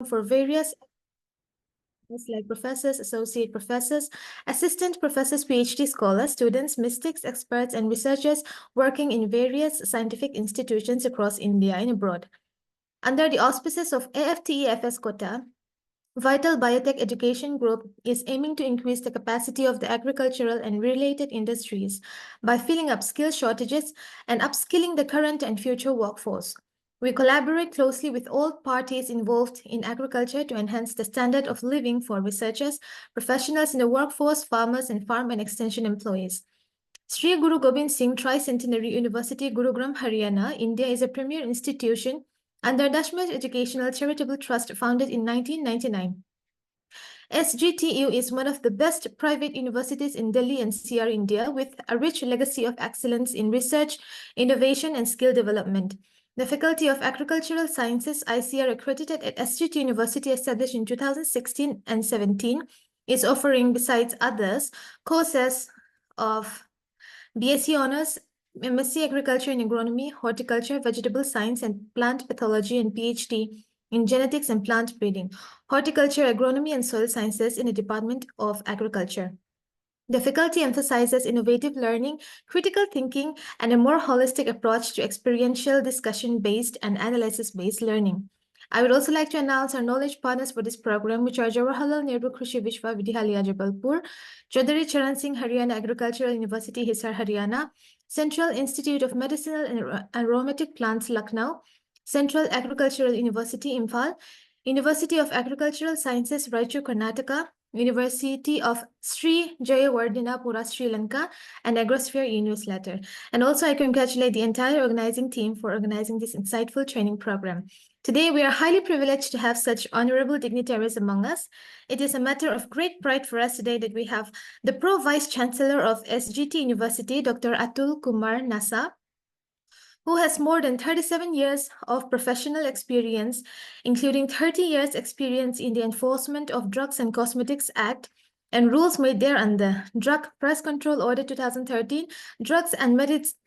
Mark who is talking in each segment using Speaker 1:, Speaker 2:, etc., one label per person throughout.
Speaker 1: for various like professors, associate professors, assistant professors, PhD scholars, students, mystics, experts, and researchers working in various scientific institutions across India and abroad. Under the auspices of AFTEFS Kota, Vital Biotech Education Group is aiming to increase the capacity of the agricultural and related industries by filling up skill shortages and upskilling the current and future workforce. We collaborate closely with all parties involved in agriculture to enhance the standard of living for researchers, professionals in the workforce, farmers, and farm and extension employees. Sri Guru Gobind Singh Tri-Centenary University, Gurugram, Haryana, India is a premier institution under Dashmesh Educational Charitable Trust founded in 1999. SGTU is one of the best private universities in Delhi NCR, India, with a rich legacy of excellence in research, innovation, and skill development. The Faculty of Agricultural Sciences, ICR, accredited at SGT University, established in 2016 and 17, is offering, besides others, courses of BSc Honors, MSc Agriculture and Agronomy, Horticulture, Vegetable Science and Plant Pathology, and PhD in Genetics and Plant Breeding, Horticulture, Agronomy, and Soil Sciences in the Department of Agriculture. The faculty emphasizes innovative learning, critical thinking, and a more holistic approach to experiential discussion-based and analysis-based learning. I would also like to announce our knowledge partners for this program, which are Jawaharlal Nehru Krishi Vishwavidyalaya, Jabalpur, Chaudhary Charan Singh Haryana Agricultural University, Hisar, Haryana, Central Institute of Medicinal and Aromatic Plants, Lucknow, Central Agricultural University, Imphal, University of Agricultural Sciences, Raichur, Karnataka, University of Sri Jayawardhanapura, Sri Lanka, and Agrosphere e-newsletter. And also, I congratulate the entire organizing team for organizing this insightful training program. Today, we are highly privileged to have such honorable dignitaries among us. It is a matter of great pride for us today that we have the Pro Vice Chancellor of SGT University, Dr. Atul Kumar Nasa, who has more than 37 years of professional experience, including 30 years experience in the enforcement of Drugs and Cosmetics Act and rules made thereunder, Drug Price Control Order 2013, Drugs and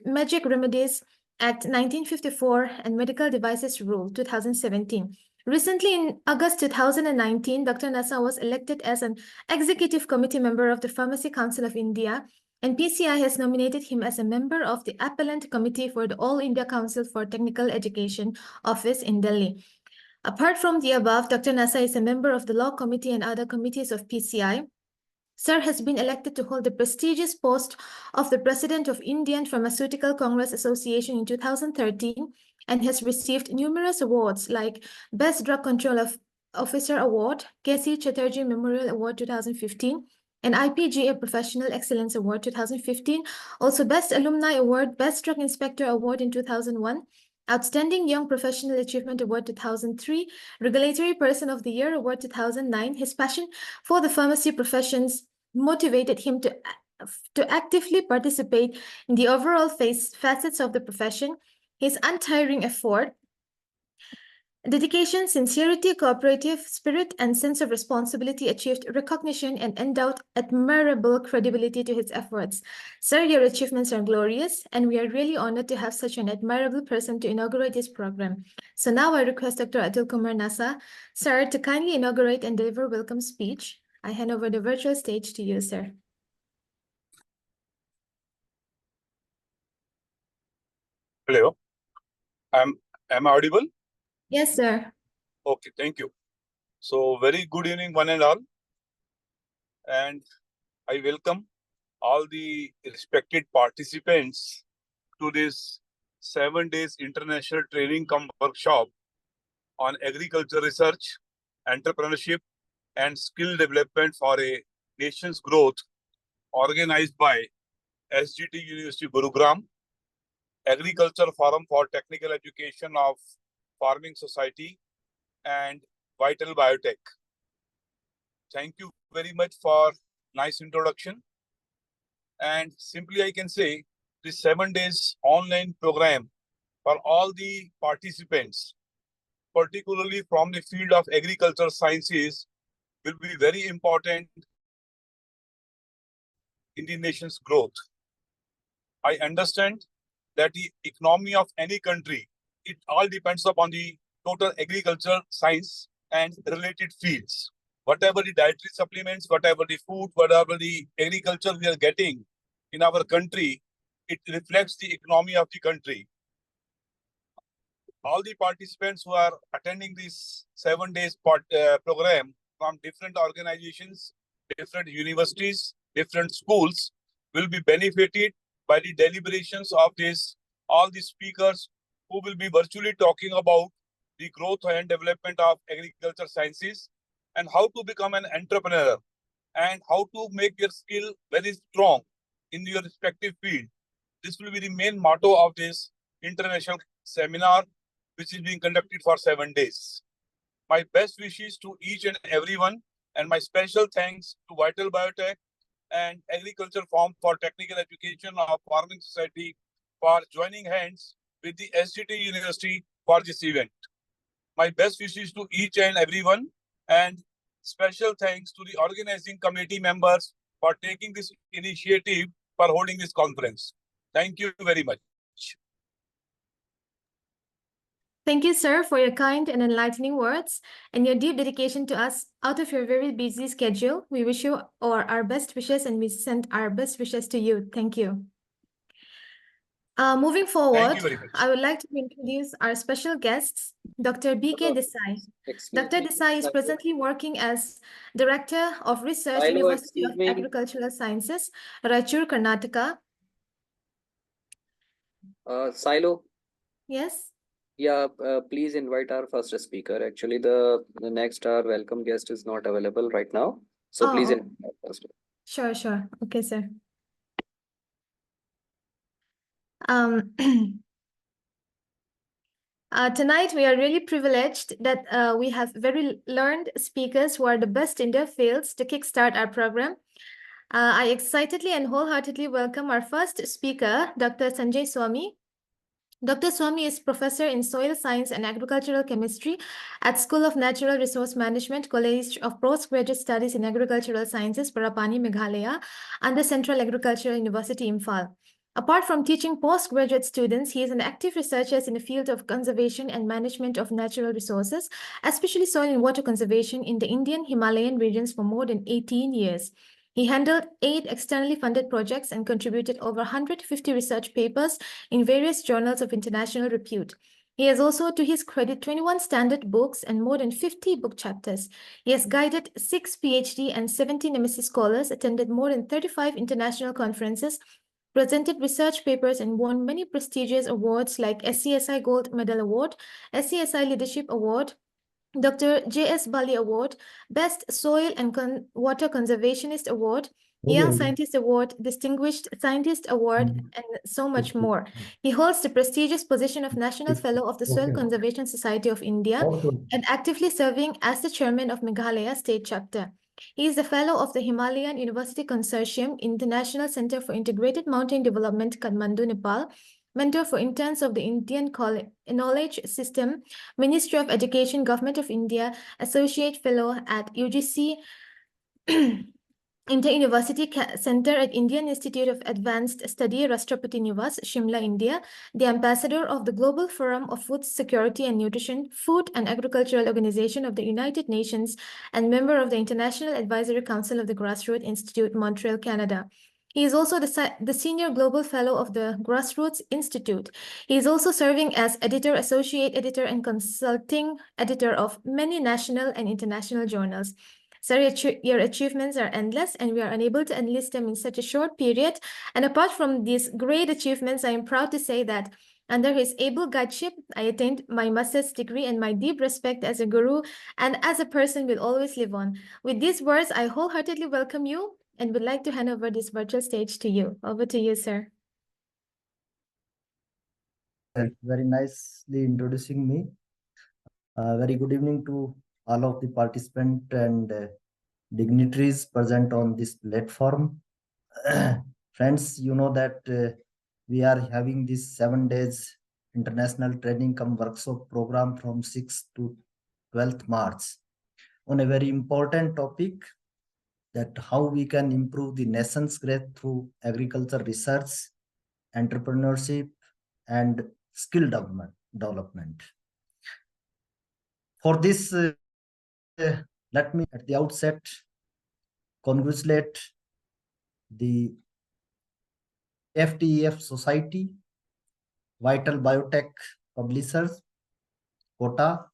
Speaker 1: Magic Remedies Act 1954, and Medical Devices Rule 2017. Recently, in August 2019, Dr. Nasa was elected as an executive committee member of the Pharmacy Council of India, and PCI has nominated him as a member of the Appellant Committee for the All India Council for Technical Education office in Delhi. Apart from the above, Dr. Nasa is a member of the Law Committee and other committees of PCI. Sir has been elected to hold the prestigious post of the President of Indian Pharmaceutical Congress Association in 2013 and has received numerous awards like Best Drug Control Officer Award, K.C. Chatterjee Memorial Award 2015, and IPGA Professional Excellence Award 2015, also Best Alumni Award, Best Drug Inspector Award in 2001, Outstanding Young Professional Achievement Award 2003, Regulatory Person of the Year Award 2009. His passion for the pharmacy professions motivated him to actively participate in the overall facets of the profession. His untiring effort, dedication, sincerity, cooperative spirit, and sense of responsibility achieved recognition and endowed admirable credibility to his efforts. Sir, your achievements are glorious, and we are really honored to have such an admirable person to inaugurate this program. So now I request Dr. Atul Kumar Nasa, sir, to kindly inaugurate and deliver a welcome speech. I hand over the virtual stage to you, sir.
Speaker 2: Hello. Am I audible?
Speaker 1: Yes, sir.
Speaker 2: Okay, thank you. So very good evening, one and all. And I welcome all the respected participants to this 7 days international training come workshop on agriculture research, entrepreneurship, and skill development for a nation's growth, organized by SGT University Gurugram, Agriculture Forum for Technical Education of Farming Society, and Vital Biotech. Thank you very much for nice introduction. And simply I can say this 7 days online program for all the participants, particularly from the field of agriculture sciences, will be very important in the nation's growth. I understand that the economy of any country, it all depends upon the total agriculture science and related fields. Whatever the dietary supplements, whatever the food, whatever the agriculture we are getting in our country, it reflects the economy of the country. All the participants who are attending this 7 days program from different organizations, different universities, different schools will be benefited by the deliberations of this, all the speakers who will be virtually talking about the growth and development of agriculture sciences and how to become an entrepreneur and how to make your skill very strong in your respective field. This will be the main motto of this international seminar, which is being conducted for 7 days. My best wishes to each and everyone, and my special thanks to Vital Biotech and Agriculture Farm for Technical Education of Farming Society for joining hands with the SGT University for this event. My best wishes to each and everyone, and special thanks to the organizing committee members for taking this initiative for holding this conference. Thank you very much.
Speaker 1: Thank you, sir, for your kind and enlightening words and your deep dedication to us out of your very busy schedule. We wish you our best wishes, and we send our best wishes to you. Thank you. Moving forward, I would like to introduce our special guests, Dr. B.K. Desai. Dr. Desai is presently working as Director of Research, University of Agricultural Sciences, Raichur, Karnataka.
Speaker 3: Silo.
Speaker 1: Yes.
Speaker 3: Yeah, please invite our first speaker. Actually, the next our welcome guest is not available right now. So please invite our first.
Speaker 1: Sure. Okay, sir. Tonight, we are really privileged that we have very learned speakers who are the best in their fields to kickstart our program. I excitedly and wholeheartedly welcome our first speaker, Dr. Sanjay Swami. Dr. Swami is professor in soil science and agricultural chemistry at School of Natural Resource Management, College of Postgraduate Studies in Agricultural Sciences, Parapani, Meghalaya, under Central Agricultural University, Imphal. Apart from teaching postgraduate students, he is an active researcher in the field of conservation and management of natural resources, especially soil and water conservation in the Indian Himalayan regions for more than 18 years. He handled 8 externally funded projects and contributed over 150 research papers in various journals of international repute. He has also, to his credit, 21 standard books and more than 50 book chapters. He has guided 6 PhD and 17 MSc scholars, attended more than 35 international conferences, presented research papers, and won many prestigious awards like SCSI Gold Medal Award, SCSI Leadership Award, Dr. J.S. Bali Award, Best Soil and Water Conservationist Award, Young Scientist Award, Distinguished Scientist Award, and so much more. He holds the prestigious position of National Fellow of the Soil Conservation Society of India and actively serving as the chairman of Meghalaya State Chapter. He is the fellow of the Himalayan University Consortium, International Center for Integrated Mountain Development, Kathmandu, Nepal, mentor for interns of the Indian Knowledge System, Ministry of Education, Government of India, Associate Fellow at UGC Inter-University Center at Indian Institute of Advanced Study, Rashtrapati Niwas, Shimla, India, the ambassador of the Global Forum of Food Security and Nutrition, Food and Agricultural Organization of the United Nations, and member of the International Advisory Council of the Grassroots Institute, Montreal, Canada. He is also the Senior Global Fellow of the Grassroots Institute. He is also serving as editor, associate editor, and consulting editor of many national and international journals. Sir, your achievements are endless, and we are unable to enlist them in such a short period. And apart from these great achievements, I am proud to say that under his able guideship, I attained my master's degree, and my deep respect as a guru and as a person will always live on. With these words, I wholeheartedly welcome you and would like to hand over this virtual stage to you. Over to you, sir.
Speaker 4: Very nicely introducing me. Very good evening to all of the participants and dignitaries present on this platform. Friends, you know that we are having this 7 days international training come workshop program from 6th to 12th March on a very important topic, that how we can improve the nation's growth through agriculture research, entrepreneurship, and skill development. For this let me at the outset congratulate the FTEF Society, Vital Biotech Publishers, Kota,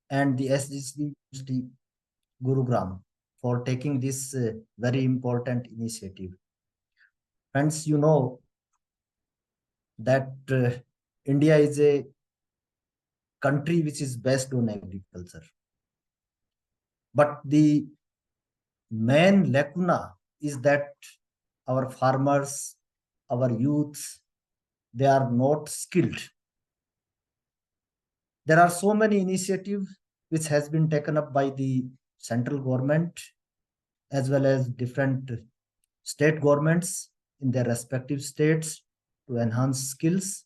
Speaker 4: and the SGC University Gurugram for taking this very important initiative. Friends, you know that India is a country which is based on agriculture. But the main lacuna is that our farmers, our youths, they are not skilled. There are so many initiatives which has been taken up by the central government as well as different state governments in their respective states to enhance skills.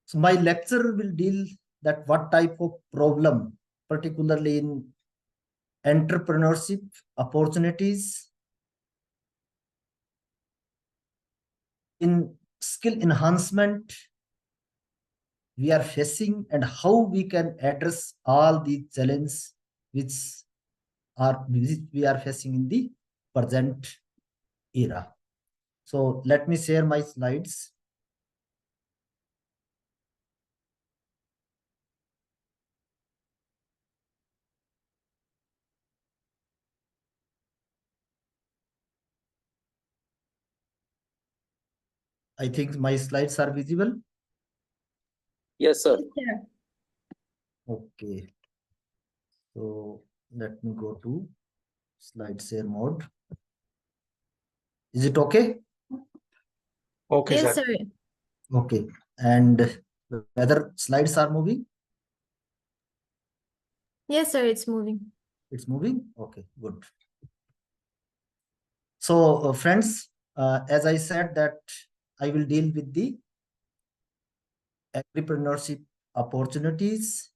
Speaker 4: So my lecture will deal that what type of problem, particularly in entrepreneurship opportunities, in skill enhancement we are facing, and how we can address all the challenges which we are facing in the present era. So let me share my slides. I think my slides are visible.
Speaker 3: Yes, sir.
Speaker 1: Yeah.
Speaker 4: Okay. So let me go to slide share mode. Is it okay?
Speaker 2: Okay,
Speaker 1: Yes,
Speaker 2: sir.
Speaker 1: sir.
Speaker 4: Okay. And whether slides are moving?
Speaker 1: Yes, sir, it's moving.
Speaker 4: It's moving? Okay, good. So friends, as I said that I will deal with the entrepreneurship opportunities,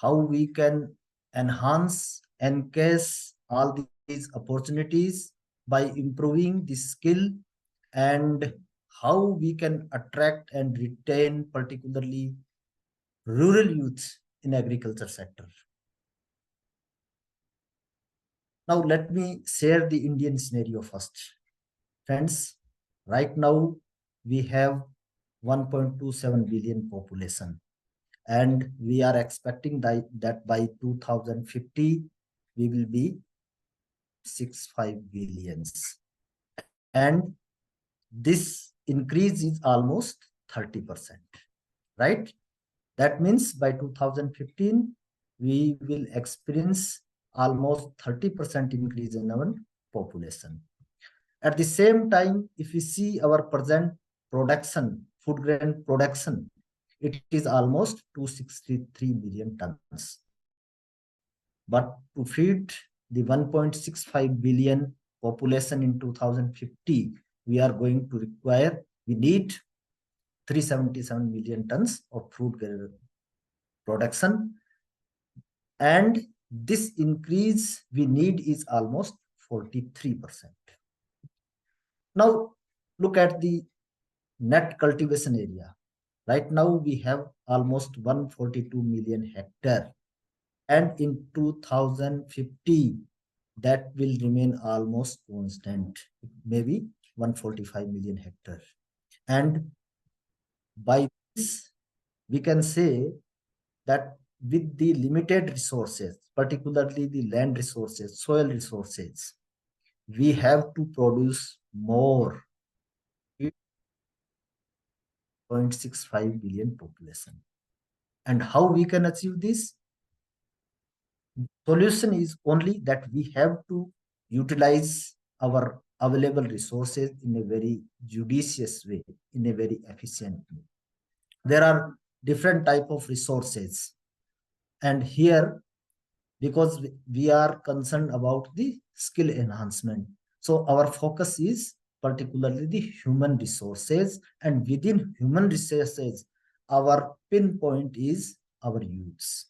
Speaker 4: how we can enhance, encase all these opportunities by improving the skill, and how we can attract and retain particularly rural youth in agriculture sector. Now let me share the Indian scenario first. Friends, right now we have 1.27 billion population, and we are expecting that by 2050 we will be 65 billions, and this increase is almost 30%, right? That means by 2015 we will experience almost 30% increase in our population. At the same time, if we see our present production, food grain production, it is almost 263 million tons. But to feed the 1.65 billion population in 2050, we need 377 million tons of food grain production. And this increase we need is almost 43%. Now, look at the net cultivation area. Right now, we have almost 142 million hectare. And in 2050, that will remain almost constant, maybe 145 million hectare. And by this, we can say that with the limited resources, particularly the land resources, soil resources, we have to produce more 0.65 billion population. And how we can achieve this? Solution is only that we have to utilize our available resources in a very judicious way, in a very efficient way. There are different type of resources, and here, because we are concerned about the skill enhancement, so our focus is particularly the human resources, and within human resources our pinpoint is our youths.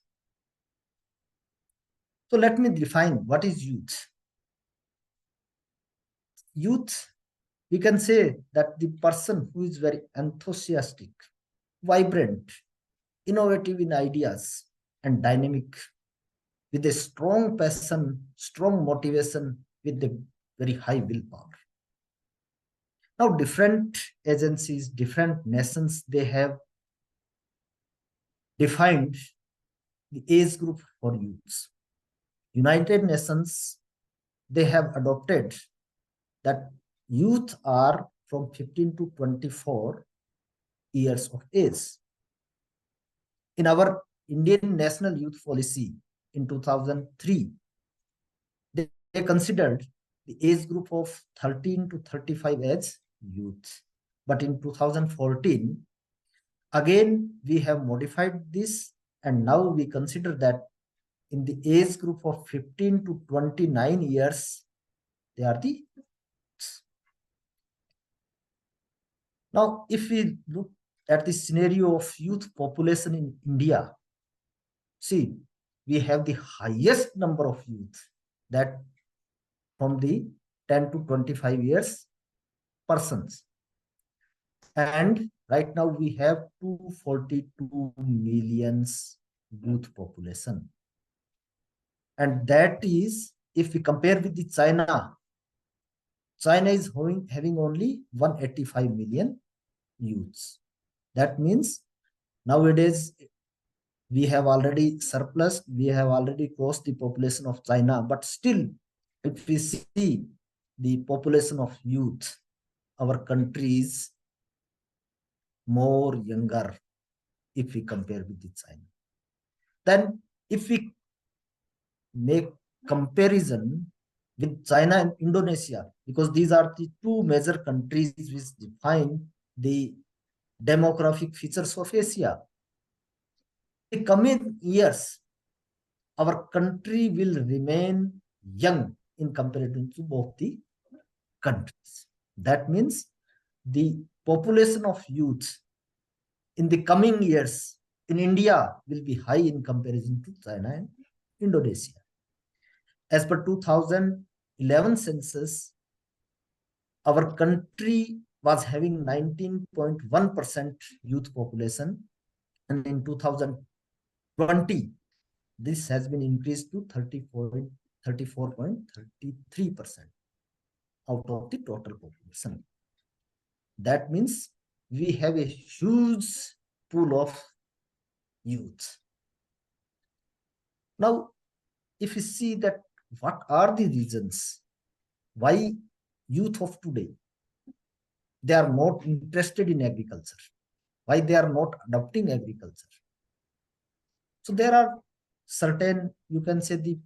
Speaker 4: So let me define what is youth. Youth, we can say that the person who is very enthusiastic, vibrant, innovative in ideas, and dynamic, with a strong passion, strong motivation, with a very high willpower. Now, different agencies, different nations, they have defined the age group for youths. United Nations, they have adopted that youth are from 15 to 24 years of age. In our Indian National Youth Policy in 2003, they considered the age group of 13 to 35 as youth. But in 2014, again, we have modified this, and now we consider that in the age group of 15 to 29 years, they are the youths. Now, if we look at the scenario of youth population in India, see, we have the highest number of youth, that from the 10 to 25 years persons. And right now we have 242 millions youth population. And that is, if we compare with the China is having only 185 million youths. That means nowadays we have already surplus, we have already crossed the population of China, but still, if we see the population of youth, our country is more younger if we compare with the China. Then if we make comparison with China and Indonesia, because these are the two major countries which define the demographic features of Asia. In the coming years, our country will remain young in comparison to both the countries. That means the population of youth in the coming years in India will be high in comparison to China and Indonesia. As per 2011 census, our country was having 19.1% youth population, and in 2020, this has been increased to 34.33% out of the total population. That means we have a huge pool of youth. Now, if you see that what are the reasons why youth of today, they are not interested in agriculture, why they are not adopting agriculture. So there are certain, you can say, the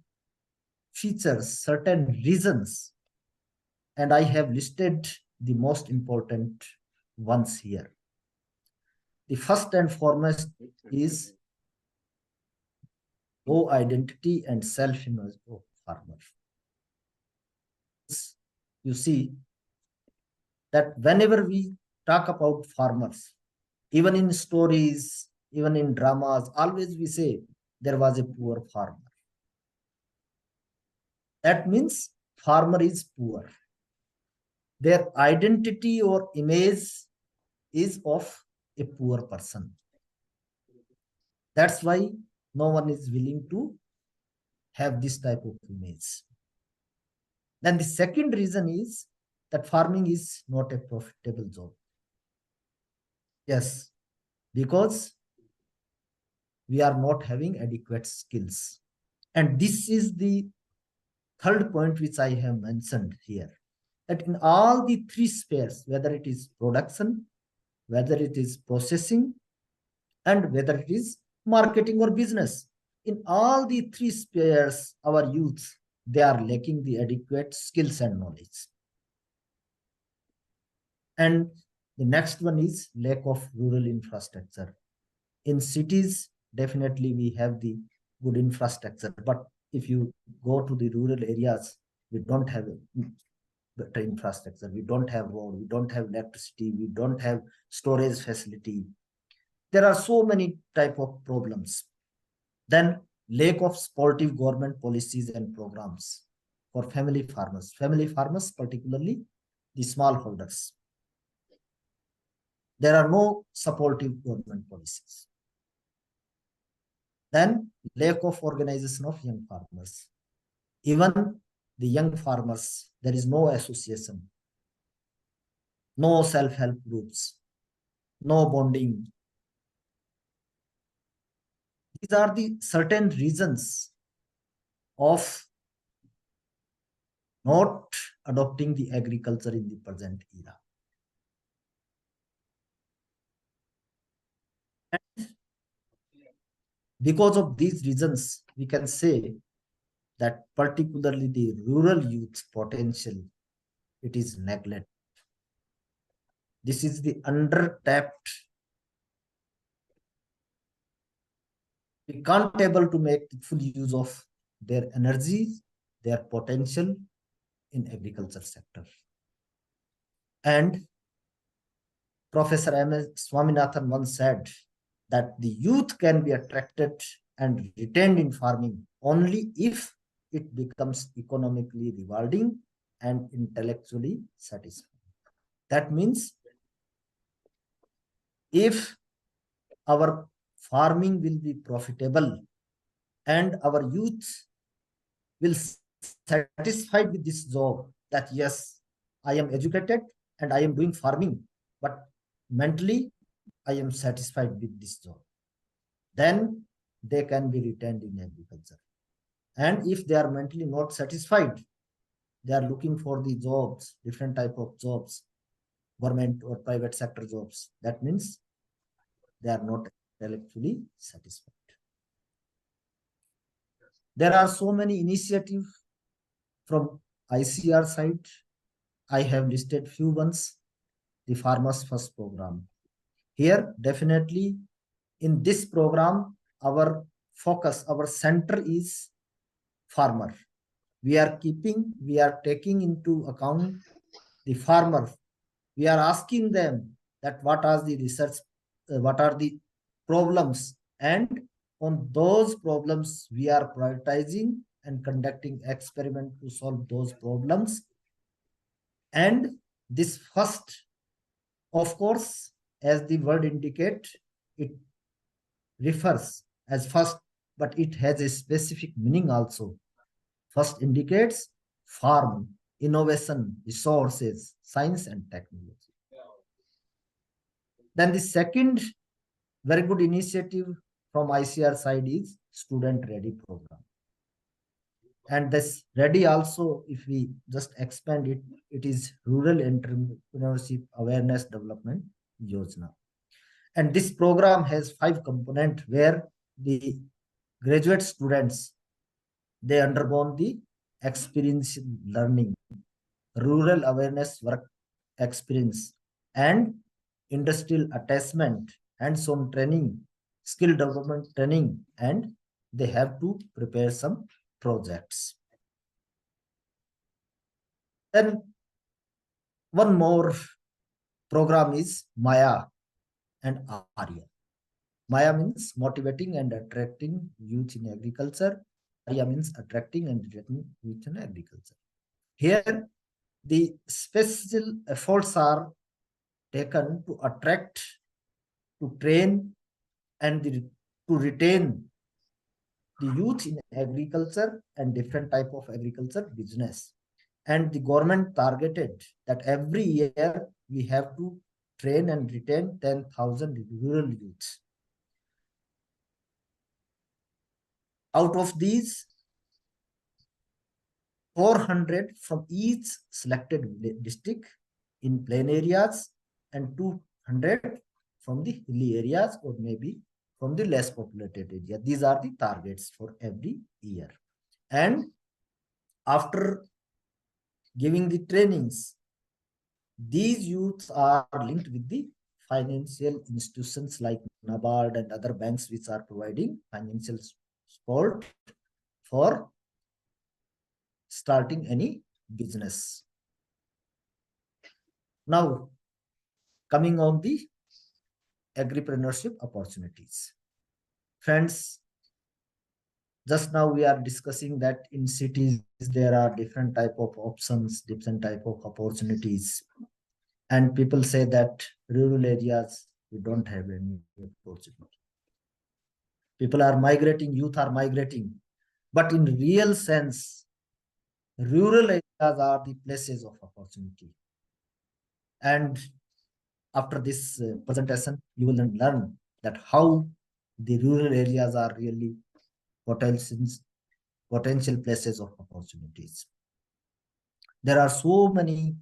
Speaker 4: features, certain reasons, and I have listed the most important ones here. The first and foremost is low identity and self-image of farmers. You see that whenever we talk about farmers, even in stories, even in dramas, always we say there was a poor farmer. That means farmer is poor. Their identity or image is of a poor person. That's why no one is willing to have this type of image. Then the second reason is that farming is not a profitable job. Yes, because we are not having adequate skills. And this is the third point which I have mentioned here, that in all the three spheres, whether it is production, whether it is processing, and whether it is marketing or business, in all the three spheres, our youth, they are lacking the adequate skills and knowledge. And the next one is lack of rural infrastructure. In cities, definitely we have the good infrastructure, but if you go to the rural areas, we don't have better infrastructure. We don't have road, we don't have electricity, we don't have storage facility. There are so many type of problems. Then lack of supportive government policies and programs for family farmers. Family farmers, particularly the smallholders. There are no supportive government policies. Then lack of organization of young farmers. Even the young farmers, there is no association, no self-help groups, no bonding. These are the certain reasons of not adopting the agriculture in the present era. And because of these reasons, we can say that particularly the rural youth potential, it is neglected. This is the under-tapped. We can't able to make full use of their energy, their potential in agriculture sector. And Professor M.S. Swaminathan once said that the youth can be attracted and retained in farming only if it becomes economically rewarding and intellectually satisfying. That means if our farming will be profitable and our youth will satisfied with this job, that yes, I am educated and I am doing farming, but mentally I am satisfied with this job, then they can be retained in agriculture. And if they are mentally not satisfied, they are looking for the jobs, different type of jobs, government or private sector jobs. That means they are not intellectually satisfied. There are so many initiatives from ICR side. I have listed few ones. The Farmers First program. Here, definitely in this program, our focus, our center is farmer. We are taking into account the farmer. We are asking them that what are the research, what are the problems, and on those problems we are prioritizing and conducting experiment to solve those problems. And this first, of course, as the word indicate, it refers as first, but it has a specific meaning also. First indicates farm, innovation, resources, science and technology. Then the second very good initiative from ICR side is Student Ready program. And this Ready also, if we just expand it, it is Rural Entrepreneurship Awareness Development Yojana. And this program has 5 components where the graduate students, they undergone the experience learning, rural awareness work experience, and industrial attachment, hands-on training, skill development training, and they have to prepare some projects. Then one more program is Maya and Arya. Maya means motivating and attracting youth in agriculture. Arya means attracting and retaining youth in agriculture. Here, the special efforts are taken to attract, to train, and to retain the youth in agriculture and different type of agriculture business. And the government targeted that every year we have to train and retain 10,000 rural youths. Out of these, 400 from each selected district in plain areas and 200 from the hilly areas or maybe from the less populated area. These are the targets for every year. And after giving the trainings, these youths are linked with the financial institutions like NABARD and other banks which are providing financial support for starting any business. Now, coming on the agripreneurship opportunities. Friends, just now we are discussing that in cities there are different type of options, different type of opportunities. And people say that rural areas, we don't have any opportunity. People are migrating, youth are migrating. But in real sense, rural areas are the places of opportunity. And after this presentation, you will then learn that how the rural areas are really potential places of opportunities. There are so many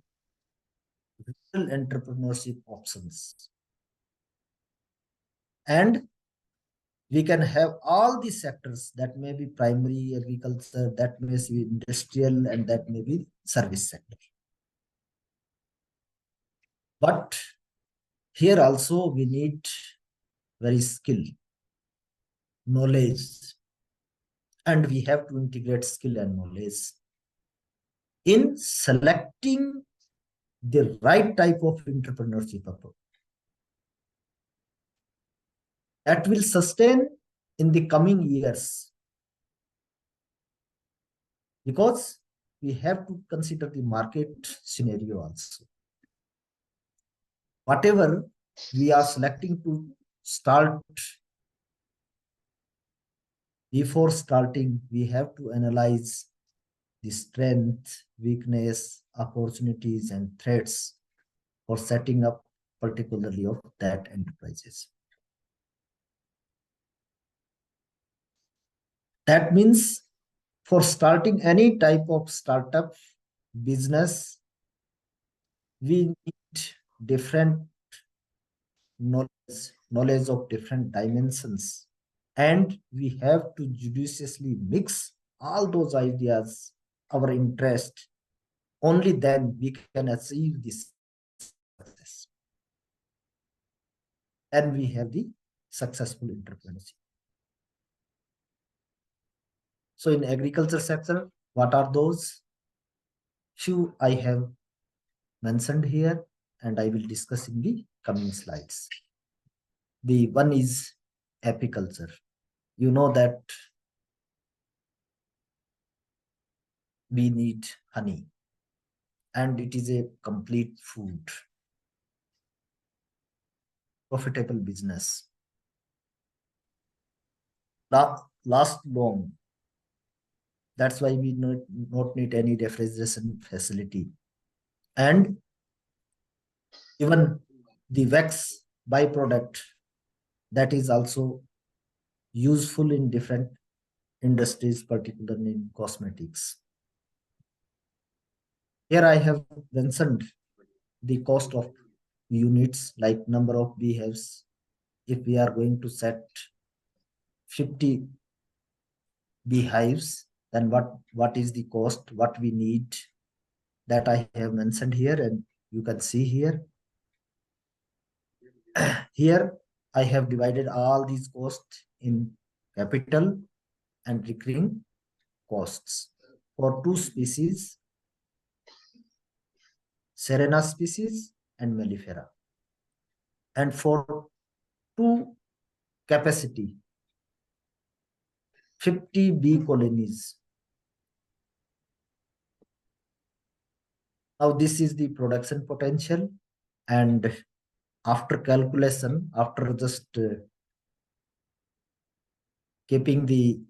Speaker 4: rural entrepreneurship options. And we can have all these sectors, that may be primary agriculture, that may be industrial, and that may be service sector. But here also we need very skill, knowledge, and we have to integrate skill and knowledge in selecting the right type of entrepreneurship approach that will sustain in the coming years. Because we have to consider the market scenario also. Whatever we are selecting to start, before starting, we have to analyze the strength, weakness, opportunities, and threats for setting up particularly of that enterprises. That means for starting any type of startup business, we need different knowledge of different dimensions, and we have to judiciously mix all those ideas, our interest. Only then we can achieve this success, and we have the successful entrepreneurship. So in agriculture sector, what are those? Few I have mentioned here, and I will discuss in the coming slides. The one is apiculture. You know that we need honey, and it is a complete food, profitable business, last long. That's why we not need any refrigeration facility. And even the wax byproduct, that is also useful in different industries, particularly in cosmetics. Here I have mentioned the cost of units, like number of beehives. If we are going to set 50 beehives, then what is the cost, what we need, that I have mentioned here, and you can see here. Here I have divided all these costs in capital and recurring costs for two species, Serena species and Mellifera. And for two capacity, 50 bee colonies. Now this is the production potential, and after calculation, after just keeping the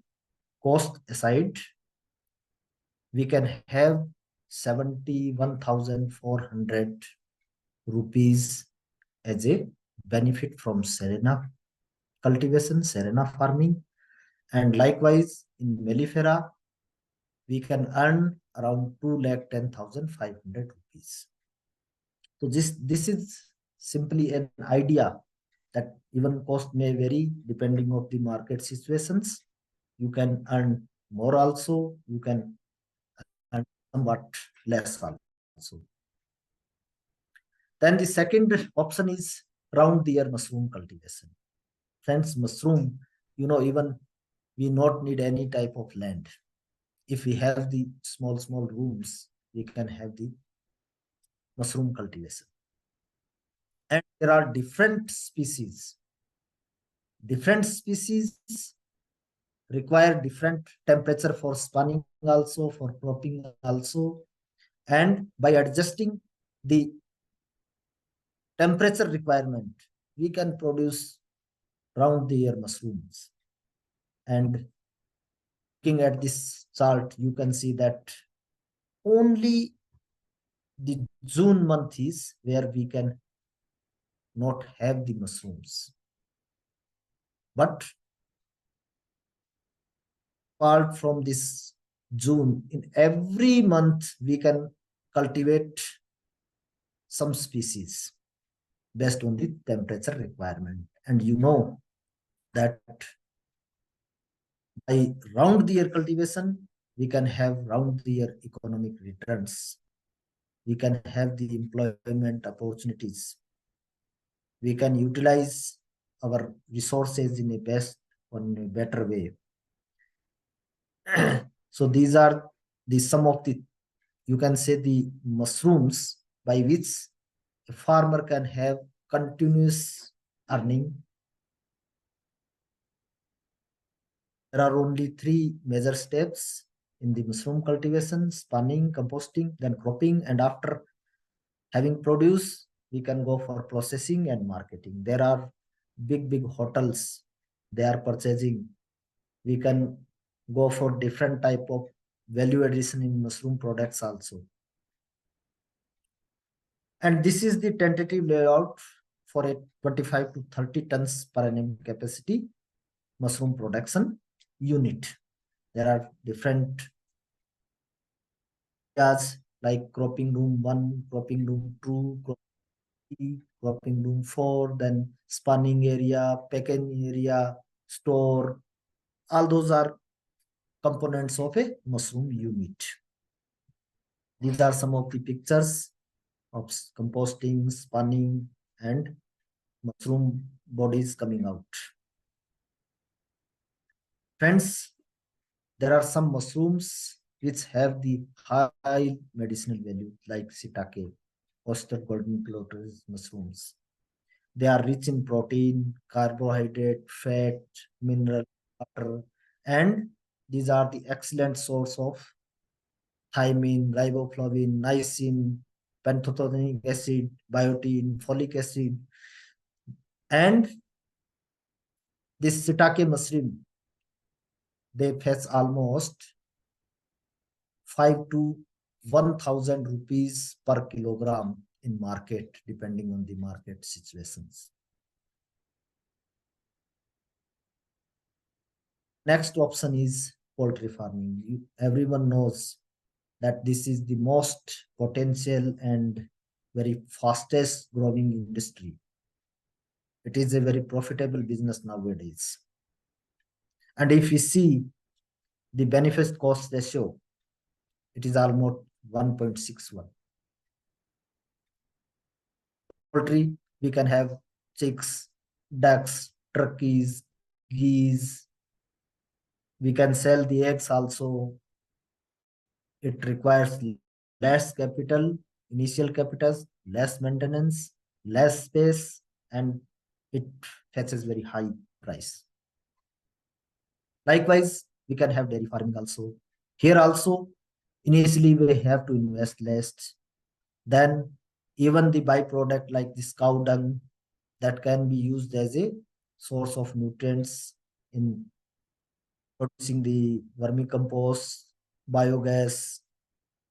Speaker 4: cost aside, we can have 71,400 rupees as a benefit from Serena cultivation, Serena farming. And likewise in Mellifera, we can earn around 2,10,500 rupees. So this is simply an idea that even cost may vary depending on the market situations. You can earn more also, you can earn somewhat less also. Then the second option is round the year mushroom cultivation. Friends, mushroom, even we not need any type of land. If we have the small rooms, we can have the mushroom cultivation. And there are different species. Different species require different temperature for spawning also, for cropping also. And by adjusting the temperature requirement, we can produce round the year mushrooms. And looking at this chart, you can see that only the June month is where we can not have the mushrooms. But apart from this June, in every month we can cultivate some species based on the temperature requirement. And you know that by round the year cultivation, we can have round the year economic returns. We can have the employment opportunities. We can utilize our resources in a better way. So these are some of the, you can say, the mushrooms by which a farmer can have continuous earning. There are only 3 major steps in the mushroom cultivation: spanning, composting, then cropping. And after having produce, we can go for processing and marketing. There are big hotels, they are purchasing. We can go for different type of value addition in mushroom products also. And this is the tentative layout for a 25 to 30 tons per annum capacity mushroom production unit. There are different areas like cropping room 1, cropping room 2, cropping room 4, then spanning area, packing area, store. All those are components of a mushroom unit. These are some of the pictures of composting, spanning, and mushroom bodies coming out. Friends, there are some mushrooms which have the high medicinal value, like shiitake, oyster golden clotres mushrooms. They are rich in protein, carbohydrate, fat, mineral, water, and these are the excellent source of thiamine, riboflavin, niacin, pantothenic acid, biotin, folic acid. And this shiitake mushroom, they fetch almost 5 to 1,000 rupees per kilogram in market, depending on the market situations. Next option is poultry farming. Everyone knows that this is the most potential and very fastest growing industry. It is a very profitable business nowadays. And if we see the benefit cost ratio, it is almost 1.61. Poultry, we can have chicks, ducks, turkeys, geese. We can sell the eggs also. It requires less capital, initial capitals, less maintenance, less space, and it fetches very high price. Likewise, we can have dairy farming also. Here also, initially we have to invest less. Then even the byproduct like this cow dung, that can be used as a source of nutrients in producing the vermicompost, biogas.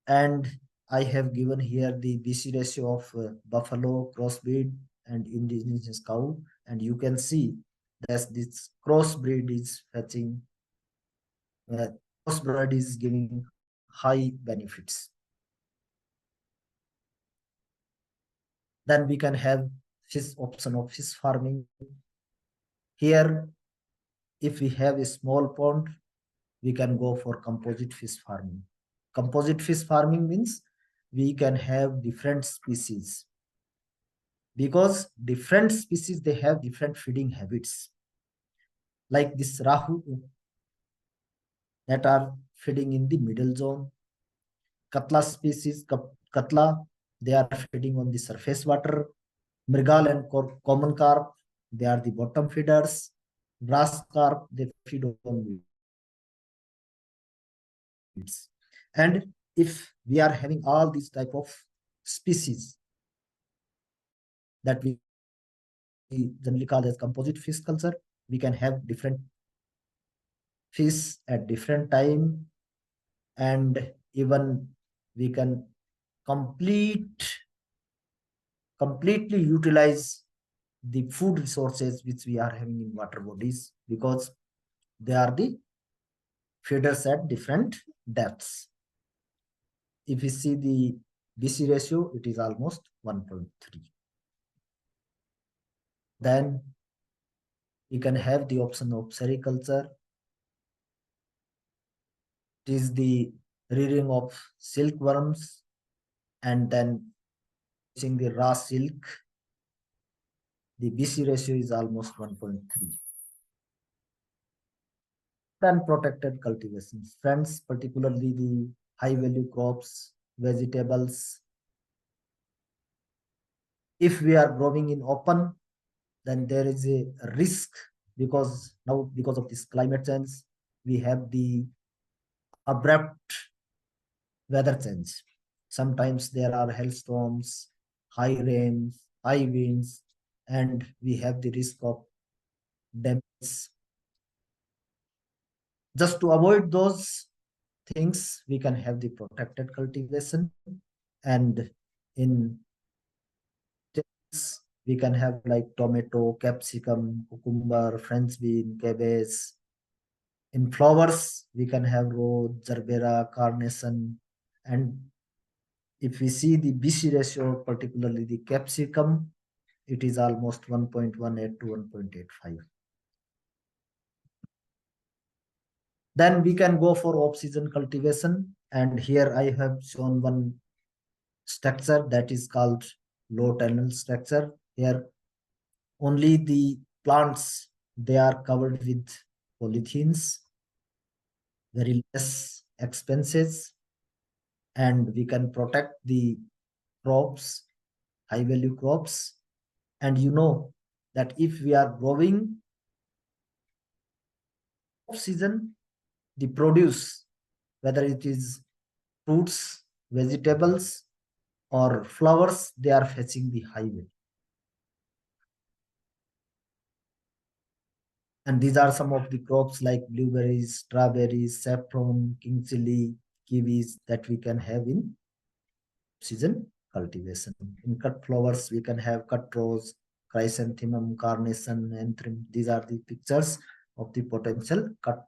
Speaker 4: And I have given here the BC ratio of buffalo, crossbreed, and indigenous cow. And you can see that this crossbreed is fetching, crossbreed is giving high benefits. Then we can have fish option of fish farming. Here, if we have a small pond, we can go for composite fish farming. Composite fish farming means we can have different species, because different species, they have different feeding habits. Like this rahu that are feeding in the middle zone. Katla species, katla, they are feeding on the surface water. Mrigal and common carp, they are the bottom feeders. Grass carp, they feed on weeds. And if we are having all these type of species that we generally call as composite fish culture, we can have different fish at different time, and even we can completely utilize the food resources which we are having in water bodies, because they are the feeders at different depths. If we see the BC ratio, it is almost 1.3. Then we can have the option of sericulture. It is the rearing of silkworms and then using the raw silk. The BC ratio is almost 1.3. Then protected cultivations. Friends, particularly the high value crops, vegetables. If we are growing in open, then there is a risk, because now, because of this climate change, we have the abrupt weather change. Sometimes there are hailstorms, high rains, high winds, and we have the risk of damage. Just to avoid those things, we can have the protected cultivation, and in we can have like tomato, capsicum, cucumber, French bean, cabbage. In flowers, we can have rose, gerbera, carnation, and if we see the BC ratio, particularly the capsicum, it is almost 1.18 to 1.85. Then we can go for off-season cultivation, and here I have shown one structure that is called low tunnel structure. Here only the plants, they are covered with polythenes, very less expenses, and we can protect the crops, high value crops. And you know that if we are growing off season, the produce, whether it is fruits, vegetables, or flowers, they are fetching the high value. And these are some of the crops like blueberries, strawberries, saffron, king chili, kiwis that we can have in season cultivation. In cut flowers, we can have cut rose, chrysanthemum, carnation, anthem. These are the pictures of the potential cut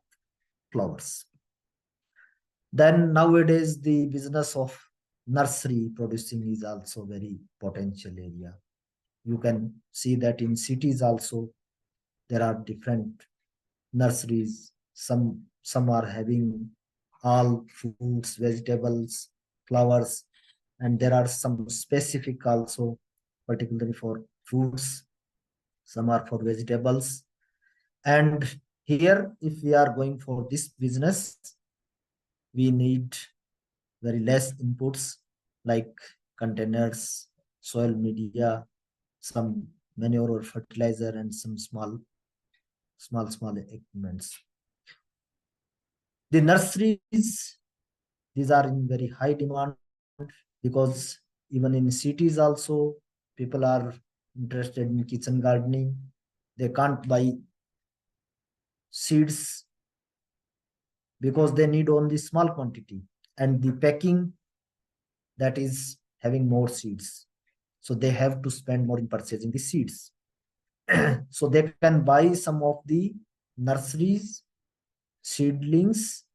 Speaker 4: flowers. Then nowadays, the business of nursery producing is also very potential area. You can see that in cities also, there are different nurseries. Some are having all fruits, vegetables, flowers, and there are some specific also, particularly for fruits. Some are for vegetables. And here, if we are going for this business, we need very less inputs like containers, soil media, some manure or fertilizer, and some small equipments. The nurseries, these are in very high demand, because even in cities also, people are interested in kitchen gardening. They can't buy seeds because they need only small quantity, and the packing, that is having more seeds. So they have to spend more in purchasing the seeds. So they can buy some of the nurseries, seedlings,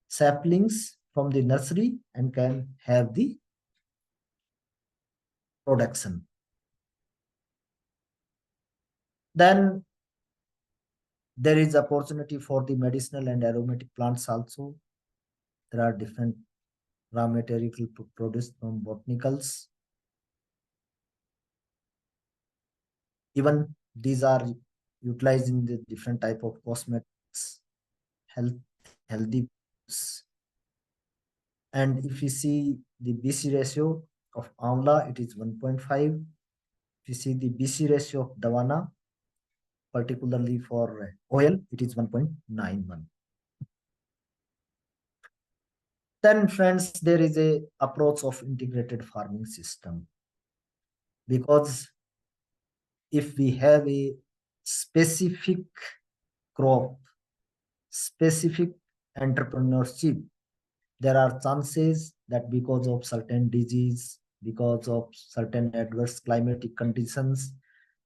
Speaker 4: saplings from the nursery, and can have the production. Then there is opportunity for the medicinal and aromatic plants also. There are different raw material produced from botanicals. Even these are utilized in the different type of cosmetics, healthy foods. And if you see the BC ratio of amla, it is 1.5. If you see the BC ratio of dawana, particularly for oil, it is 1.91. Then friends, there is a approach of integrated farming system, because if we have a specific crop specific entrepreneurship. There are chances that because of certain disease, because of certain adverse climatic conditions,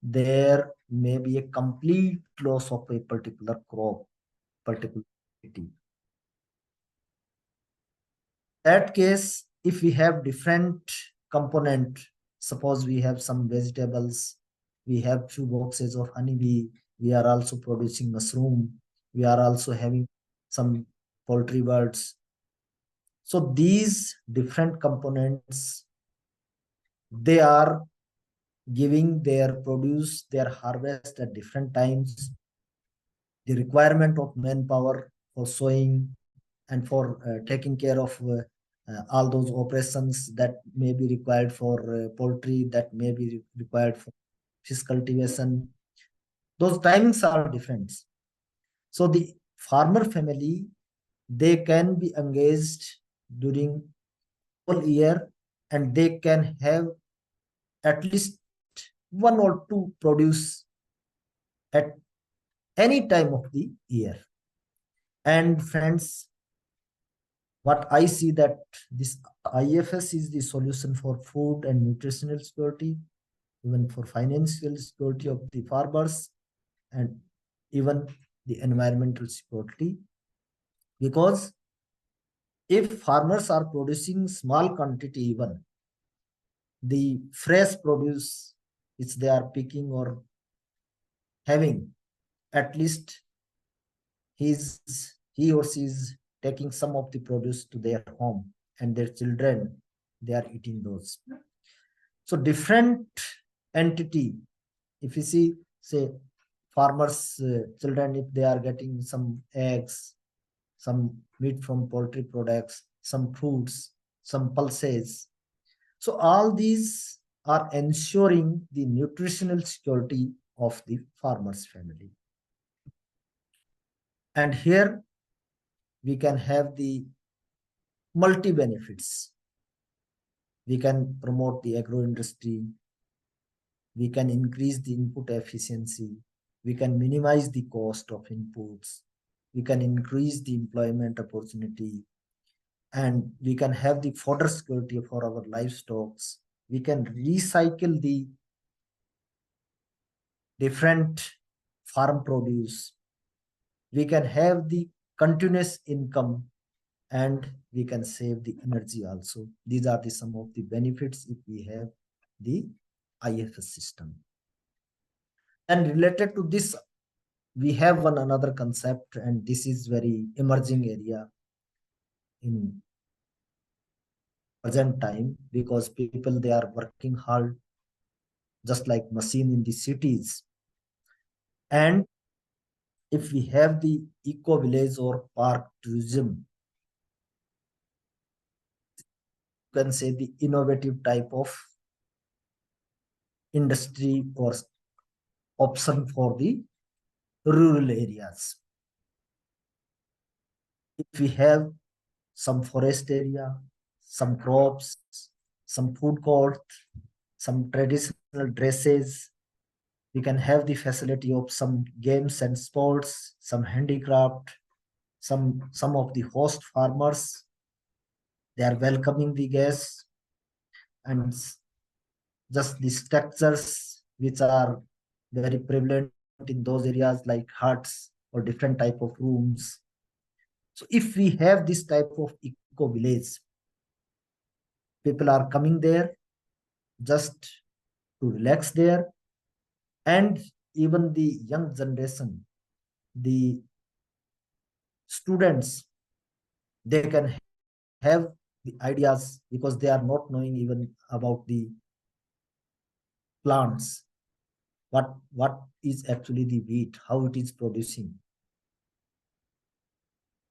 Speaker 4: there may be a complete loss of a particular crop, particular variety. That case, if we have different component, suppose we have some vegetables, we have few boxes of honeybee, we are also producing mushroom, we are also having some poultry birds. So these different components, they are giving their produce, their harvest at different times. The requirement of manpower for sowing and for taking care of all those operations that may be required for poultry, that may be required for fish cultivation. Those timings are different. So the farmer family, they can be engaged during whole year, and they can have at least one or two produce at any time of the year. And friends, what I see that this IFS is the solution for food and nutritional security, even for financial security of the farmers, and even the environmental security. Because if farmers are producing small quantity, even the fresh produce which they are picking or having, at least he or she is taking some of the produce to their home, and their children, they are eating those. So different entity, if you see, say, farmers children, if they are getting some eggs, some meat from poultry products, some fruits, some pulses, so all these are ensuring the nutritional security of the farmer's family. And here we can have the multi benefits. We can promote the agro industry. We can increase the input efficiency. We can minimize the cost of inputs. We can increase the employment opportunity. And we can have the fodder security for our livestock. We can recycle the different farm produce. We can have the continuous income, and we can save the energy also. These are the some of the benefits if we have the IFS system. And related to this, we have one another concept, and this is very emerging area in present time, because people, they are working hard just like machine in the cities. And if we have the eco village or park tourism, you can say the innovative type of industry or option for the rural areas. If we have some forest area, some crops, some food court, some traditional dresses, we can have the facility of some games and sports, some handicraft, some of the host farmers, they are welcoming the guests, and just the structures which are very prevalent in those areas like huts or different type of rooms. So if we have this type of eco village, people are coming there just to relax there, and even the young generation, the students, they can have the ideas, because they are not knowing even about the plants, what is actually the wheat, how it is producing,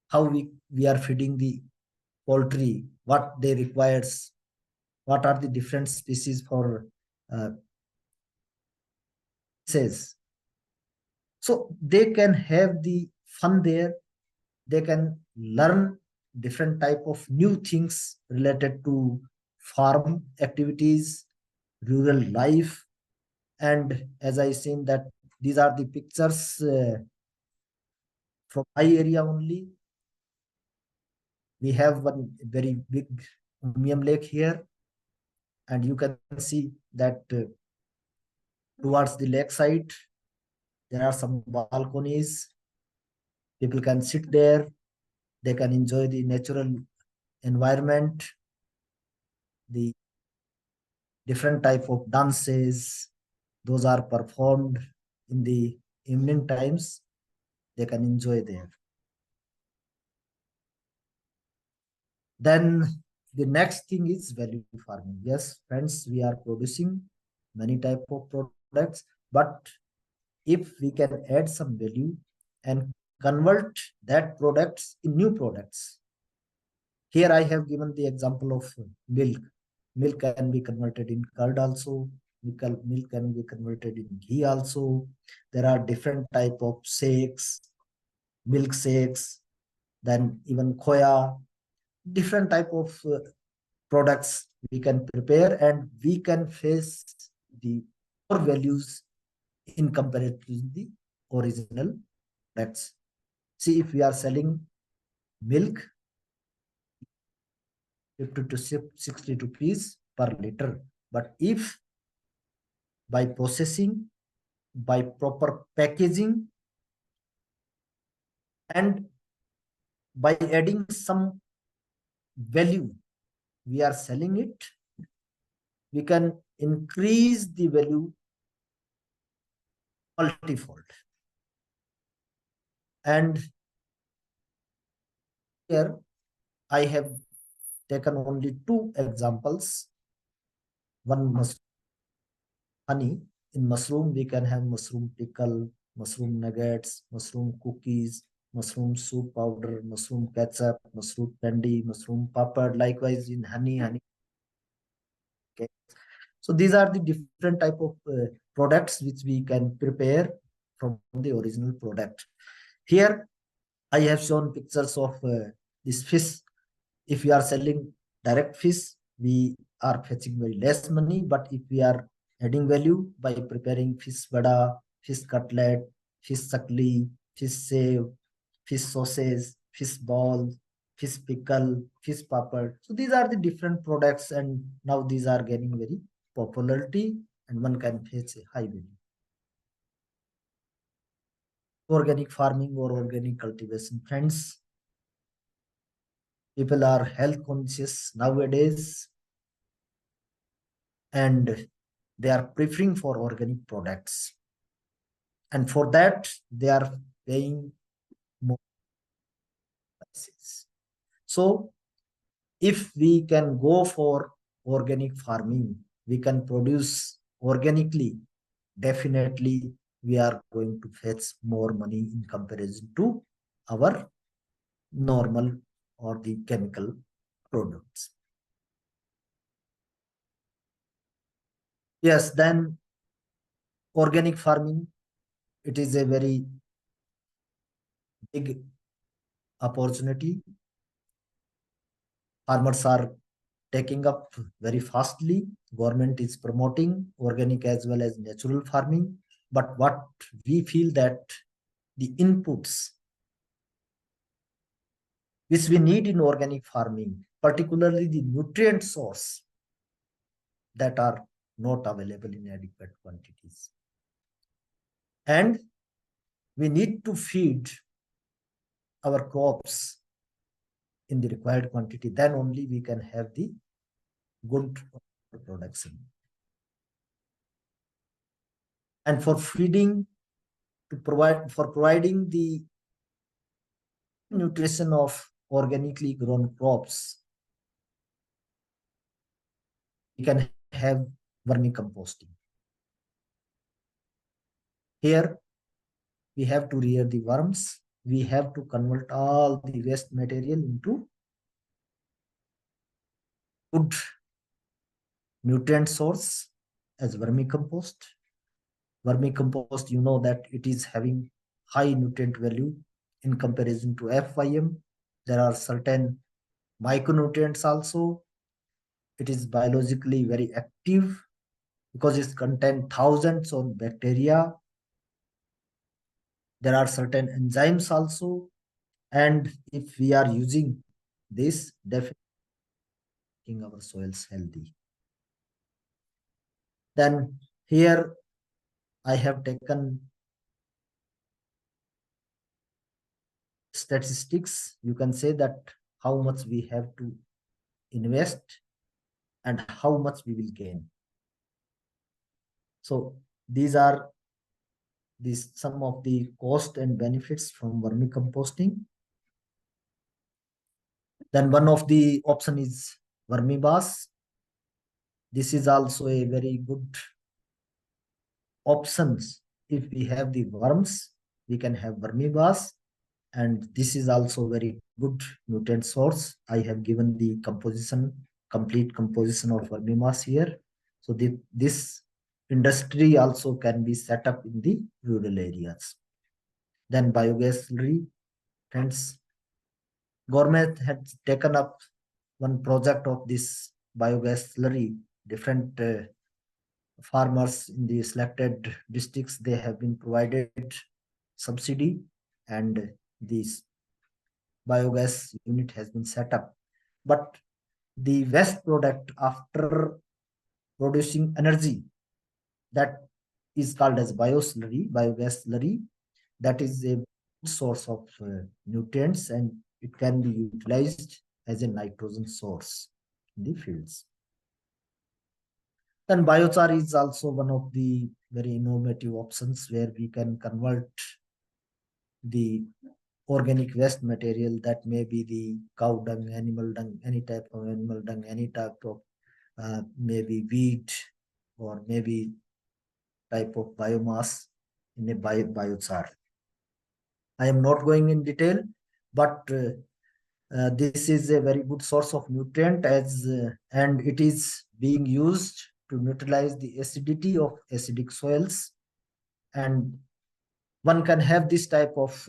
Speaker 4: how we are feeding the poultry, what they requires, what are the different species for says. So they can have the fun there, they can learn different type of new things related to farm activities, rural life. And as I seen that these are the pictures from my area only, we have one very big Umiam lake here, and you can see that towards the lake side, there are some balconies. People can sit there. They can enjoy the natural environment, the different type of dances. Those are performed in the evening times. They can enjoy there. Then the next thing is value farming. Yes, friends, we are producing many type of products, but if we can add some value and convert that products in new products. Here I have given the example of milk. Milk can be converted in curd also. Milk can be converted in ghee also. There are different type of shakes, milk shakes, then even khoya, different type of products we can prepare, and we can face the more values in comparison to the original products. See, if we are selling milk 50 to 60 rupees per liter, but if by processing, by proper packaging, and by adding some value, we are selling it, we can increase the value multifold. And here I have taken only two examples. One mushroom honey. In mushroom, we can have mushroom pickle, mushroom nuggets, mushroom cookies, mushroom soup powder, mushroom ketchup, mushroom candy, mushroom papad. Likewise, in honey. Okay. So these are the different type of products which we can prepare from the original product. Here, I have shown pictures of this fish. If we are selling direct fish, we are fetching very less money. But if we are adding value by preparing fish vada, fish cutlet, fish chakli, fish save, fish sausage, fish ball, fish pickle, fish papad. So these are the different products, and now these are gaining very popularity, and one can fetch a high value. Organic farming or organic cultivation, friends. People are health conscious nowadays, and they are preferring for organic products. And for that, they are paying more prices. So if we can go for organic farming, we can produce organically, definitely we are going to fetch more money in comparison to our normal or the chemical products. Yes, then organic farming, it is a very big opportunity. Farmers are taking up very fastly. Government is promoting organic as well as natural farming. But what we feel that the inputs which we need in organic farming, particularly the nutrient source, that are not available in adequate quantities. And we need to feed our crops in the required quantity. Then only we can have the good production. And for feeding, providing the nutrition of organically grown crops, we can have vermicomposting. Here, we have to rear the worms. We have to convert all the waste material into good nutrient source as vermicompost. Vermicompost, you know that it is having high nutrient value in comparison to FYM. There are certain micronutrients also. It is biologically very active because it contains thousands of bacteria. There are certain enzymes also, and if we are using this, definitely making our soils healthy. Then here I have taken statistics. You can say that how much we have to invest and how much we will gain. So these are some of the cost and benefits from vermicomposting. Then one of the option is vermibas. This is also a very good options. If we have the worms, we can have vermibas, and this is also very good nutrient source. I have given the complete composition of vermibas here. So this industry also can be set up in the rural areas. Then biogas slurry, friends, government had taken up one project of this biogas slurry. Different farmers in the selected districts, they have been provided subsidy, and this biogas unit has been set up. But the waste product after producing energy, that is called as biogas slurry. That is a source of nutrients, and it can be utilized as a nitrogen source in the fields. Then biochar is also one of the very innovative options where we can convert the organic waste material, that may be the cow dung, animal dung, any type of animal dung, any type of maybe wheat, or maybe type of biomass in a biochar. I am not going in detail, but this is a very good source of nutrient and it is being used to neutralize the acidity of acidic soils. And one can have this type of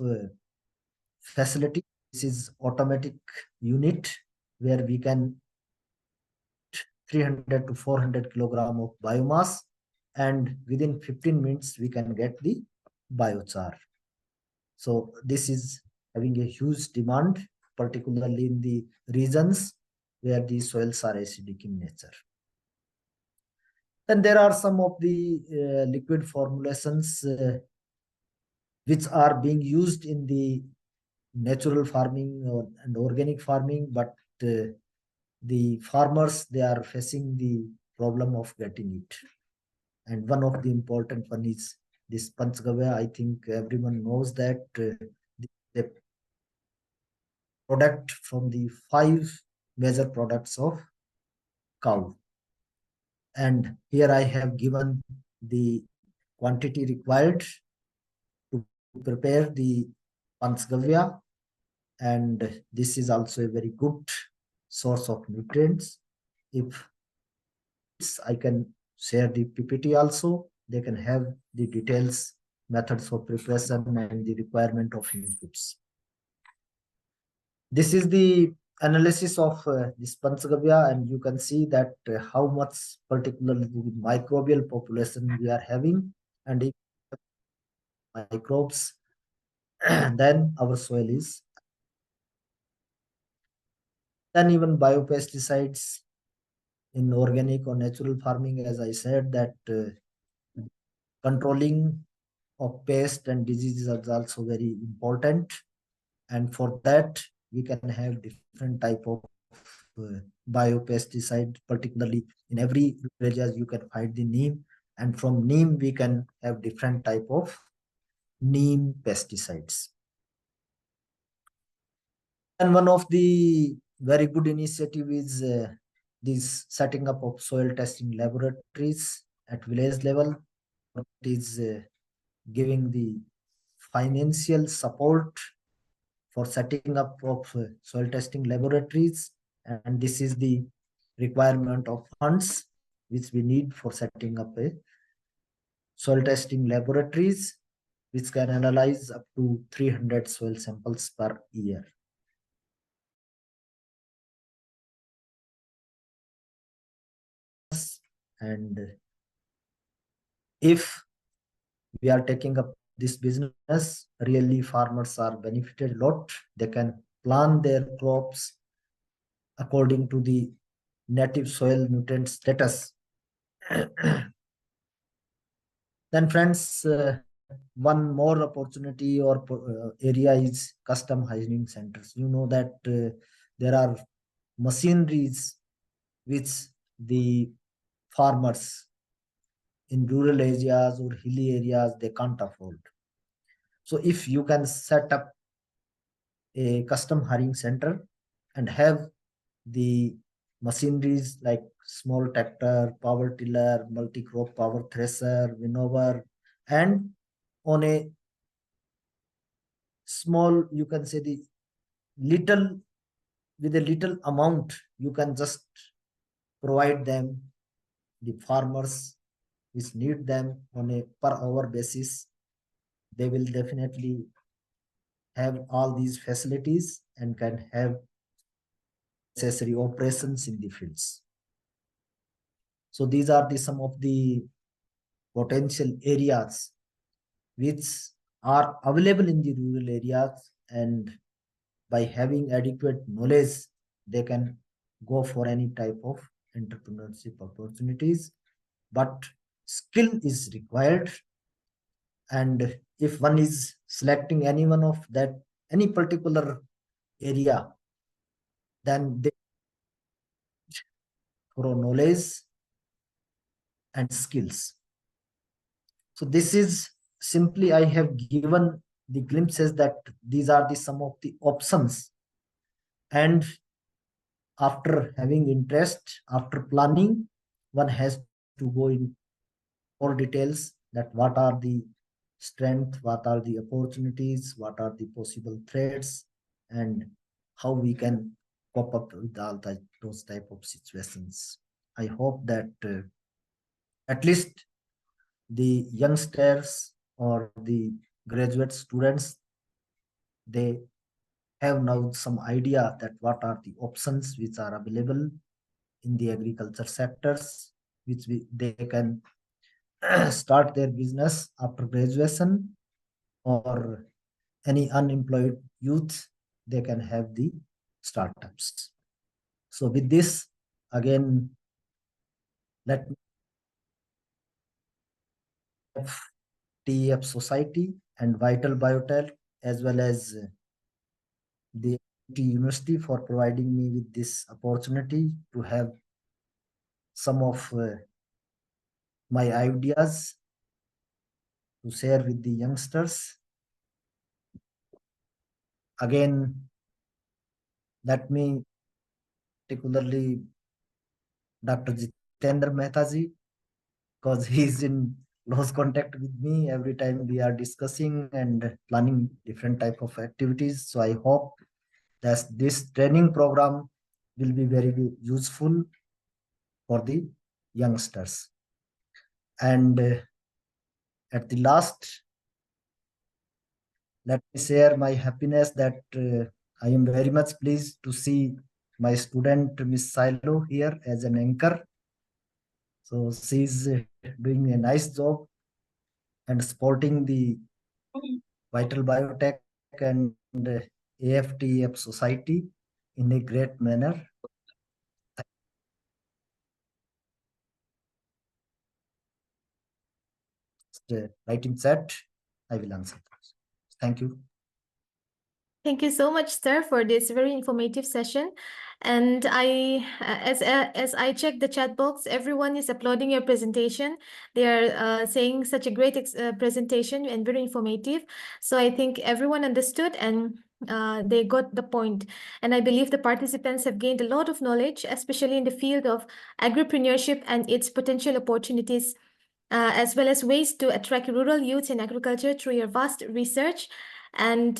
Speaker 4: facility. This is automatic unit where we can 300 to 400 kilogram of biomass, and within 15 minutes we can get the biochar. So this is having a huge demand, particularly in the regions where the soils are acidic in nature. Then there are some of the liquid formulations which are being used in the natural farming and organic farming, but the farmers, they are facing the problem of getting it. And one of the important one is this Panchgavya. I think everyone knows that the product from the 5 major products of cow. And here I have given the quantity required to prepare the Panchgavya, and this is also a very good source of nutrients. If I can share the PPT also, they can have the details, methods of preparation, and the requirement of inputs. This is the analysis of this Panchgavya, and you can see that how much particularly microbial population we are having, and if microbes, then our soil is. Then even biopesticides in organic or natural farming, as I said, that controlling of pest and diseases is also very important. And for that, we can have different type of biopesticide, particularly in every villages you can find the neem, and from neem we can have different type of neem pesticides. And one of the very good initiative is this setting up of soil testing laboratories at village level. It is giving the financial support for setting up of soil testing laboratories, and this is the requirement of funds which we need for setting up a soil testing laboratories which can analyze up to 300 soil samples per year. And if we are taking up this business, really farmers are benefited a lot. They can plant their crops according to the native soil nutrient status. Then friends, one more opportunity or area is custom hygiene centers. You know that there are machineries which the farmers in rural areas or hilly areas they can't afford. So if you can set up a custom hiring center and have the machineries like small tractor, power tiller, multi-crop power thresher, winnower, and on a small, you can say the little, with a little amount, you can just provide them, the farmers which need them on a per hour basis. They will definitely have all these facilities and can have necessary operations in the fields. So these are the some of the potential areas which are available in the rural areas, and by having adequate knowledge, they can go for any type of entrepreneurship opportunities. But skill is required, and if one is selecting any one of that, any particular area, then they through knowledge and skills. So this is simply I have given the glimpses that these are the some of the options, and after having interest, after planning, one has to go in more details that what are the strength, what are the opportunities, what are the possible threats, and how we can cope up with all those type of situations. I hope that at least the youngsters or the graduate students, they have now some idea that what are the options which are available in the agriculture sectors, which they can start their business after graduation, or any unemployed youth, they can have the startups. So with this, again, let me TEF Society and Vital Biotech, as well as the university, for providing me with this opportunity to have some of my ideas to share with the youngsters. Again, let me particularly Dr. Jitendra Mehta ji, because he's in close contact with me every time we are discussing and planning different type of activities. So I hope that this training program will be very useful for the youngsters. And at the last, let me share my happiness that I am very much pleased to see my student Miss Silo here as an anchor. So she's doing a nice job and supporting the Vital Biotech and AFTF Society in a great manner. Right in chat, I will answer. Thank you.
Speaker 1: Thank you so much, sir, for this very informative session. And as I check the chat box, everyone is applauding your presentation. They are saying such a great presentation and very informative. So I think everyone understood and they got the point. And I believe the participants have gained a lot of knowledge, especially in the field of agripreneurship and its potential opportunities, as well as ways to attract rural youth in agriculture through your vast research. And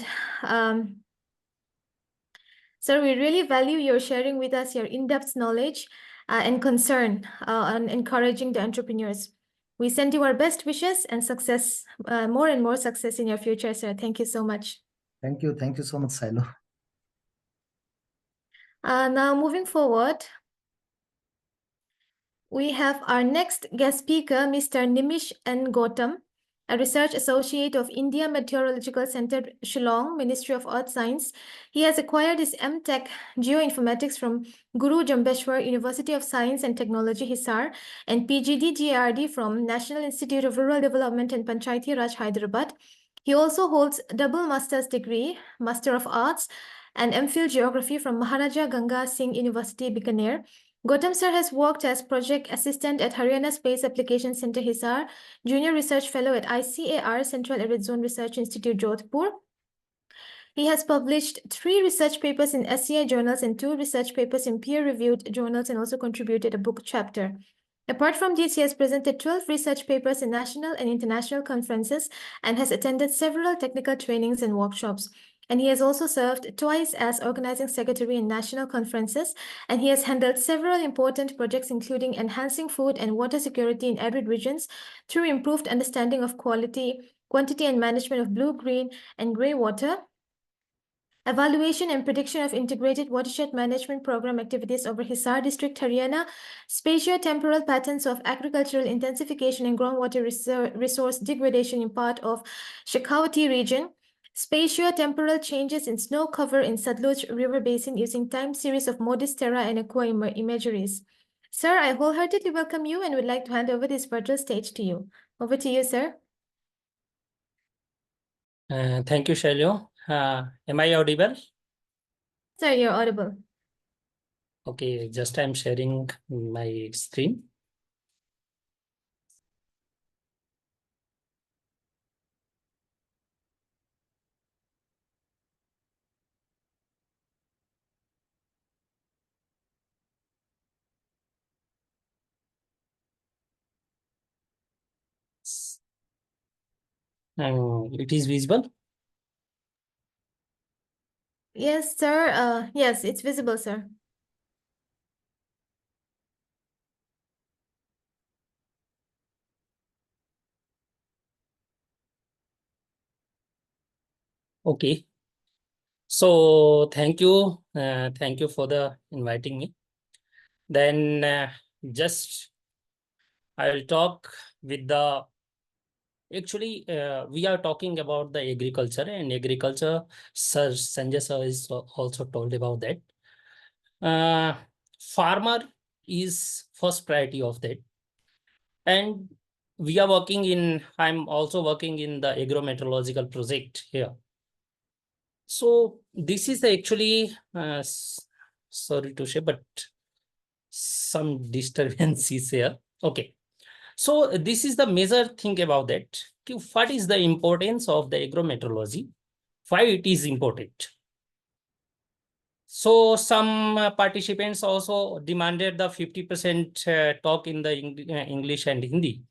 Speaker 1: sir, we really value your sharing with us your in-depth knowledge and concern on encouraging the entrepreneurs. We send you our best wishes and success, more and more success in your future, sir. Thank you so much.
Speaker 4: Thank you. Thank you so much, Silo.
Speaker 1: Now, moving forward, we have our next guest speaker, Mr. Nimish N. Gautam. a research associate of India Meteorological Center, Shillong, Ministry of Earth Science. He has acquired his M.Tech Geoinformatics from Guru Jambeshwar University of Science and Technology, Hisar, and PGD GRD from National Institute of Rural Development and Panchayati Raj, Hyderabad. He also holds double master's degree, Master of Arts, and MPhil Geography from Maharaja Ganga Singh University, Bikaner. Gautam sir has worked as project assistant at Haryana Space Application Center, Hisar, junior research fellow at ICAR, Central Arid Zone Research Institute, Jodhpur. He has published 3 research papers in SCI journals and 2 research papers in peer-reviewed journals, and also contributed a book chapter. Apart from this, he has presented 12 research papers in national and international conferences and has attended several technical trainings and workshops. And he has also served twice as organizing secretary in national conferences, and he has handled several important projects, including enhancing food and water security in arid regions through improved understanding of quality, quantity, and management of blue, green, and gray water, evaluation and prediction of integrated watershed management program activities over Hisar district, Haryana, spatio-temporal patterns of agricultural intensification and groundwater resource degradation in part of Shekhawati region, spatio-temporal changes in snow cover in Satluj River Basin using time series of MODIS terra and aqua imageries. Sir, I wholeheartedly welcome you and would like to hand over this virtual stage to you. Over to you, sir.
Speaker 5: Thank you, Shailyo. Am I audible?
Speaker 1: Sir, you're audible.
Speaker 5: Okay, just I'm sharing my screen. It is visible.
Speaker 1: Yes, sir. Yes, it's visible, sir.
Speaker 5: Okay. So thank you. Thank you for the inviting me. Then just I will talk with the actually we are talking about the agriculture, and agriculture, Sir Sanjay sir is also told about that. Farmer is first priority of that, and we are working in, I'm also working in the agrometeorological project here. So this is actually sorry to say, but some disturbance is here. Okay, so this is the major thing about that. What is the importance of the agrometeorology? Why it is important? So some participants also demanded the 50% talk in the English and Hindi.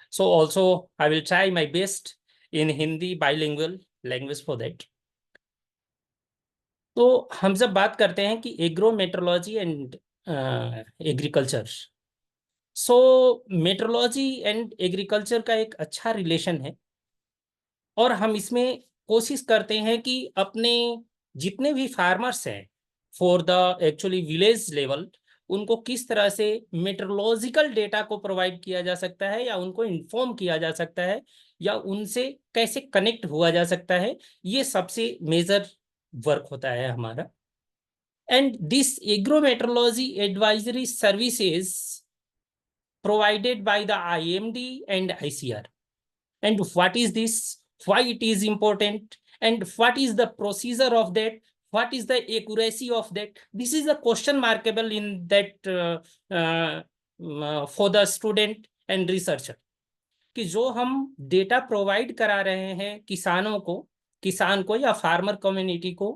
Speaker 5: So also I will try my best in Hindi bilingual language for that. तो हम जब बात करते हैं कि agrometeorology and agriculture, so metrology and agriculture का एक अच्छा रिलेशन है, और हम इसमें कोशिश करते हैं कि अपने जितने भी फार्मर्स हैं for the actually village level, उनको किस तरह से मेट्रोलॉजिकल डेटा को प्रोवाइड किया जा सकता है, या उनको इन्फॉर्म किया जा सकता है, या उनसे कैसे कनेक्ट हुआ जा सकता है, ये सबसे मेजर वर्क होता है हमारा. And this agrometeorology advisory services provided by the IMD and ICR. And what is this? Why it is important? And what is the procedure of that? What is the accuracy of that? This is a question markable in that for the student and researcher. कि जो हम data provide करा रहे हैं किसान को या farmer community को,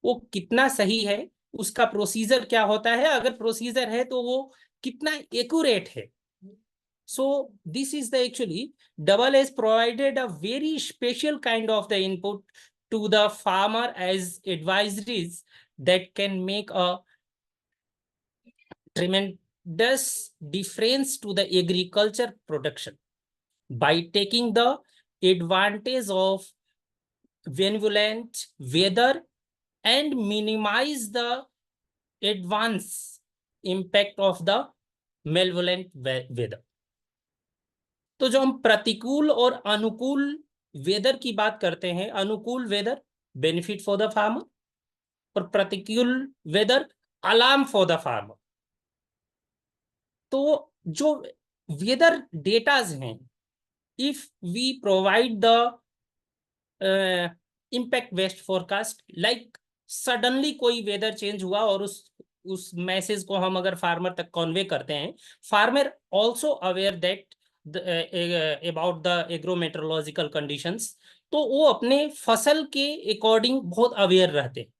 Speaker 5: वो कितना सही है, उसका प्रोसीजर क्या होता है, अगर प्रोसीजर है तो वो कितना एक्यूरेट है. So this is the actually double has provided a very special kind of the input to the farmer as advisories that can make a tremendous difference to the agriculture production by taking the advantage of benevolent weather and minimize the adverse impact of the malevolent weather. तो जो हम प्रतिकूल और अनुकूल weather की बात करते हैं, अनुकूल weather benefit for the farmer और प्रतिकूल weather alarm for the farmer. तो जो वेदर डेटाज हैं, if we provide the impact based forecast, like suddenly कोई वेदर चेंज हुआ और उस मैसेज को हम अगर फार्मर तक कन्वे करते हैं, farmer also aware that about the एग्रोमेट्रोलॉजिकल conditions, तो वो अपने फसल के अकॉर्डिंग बहुत अवेयर रहते हैं।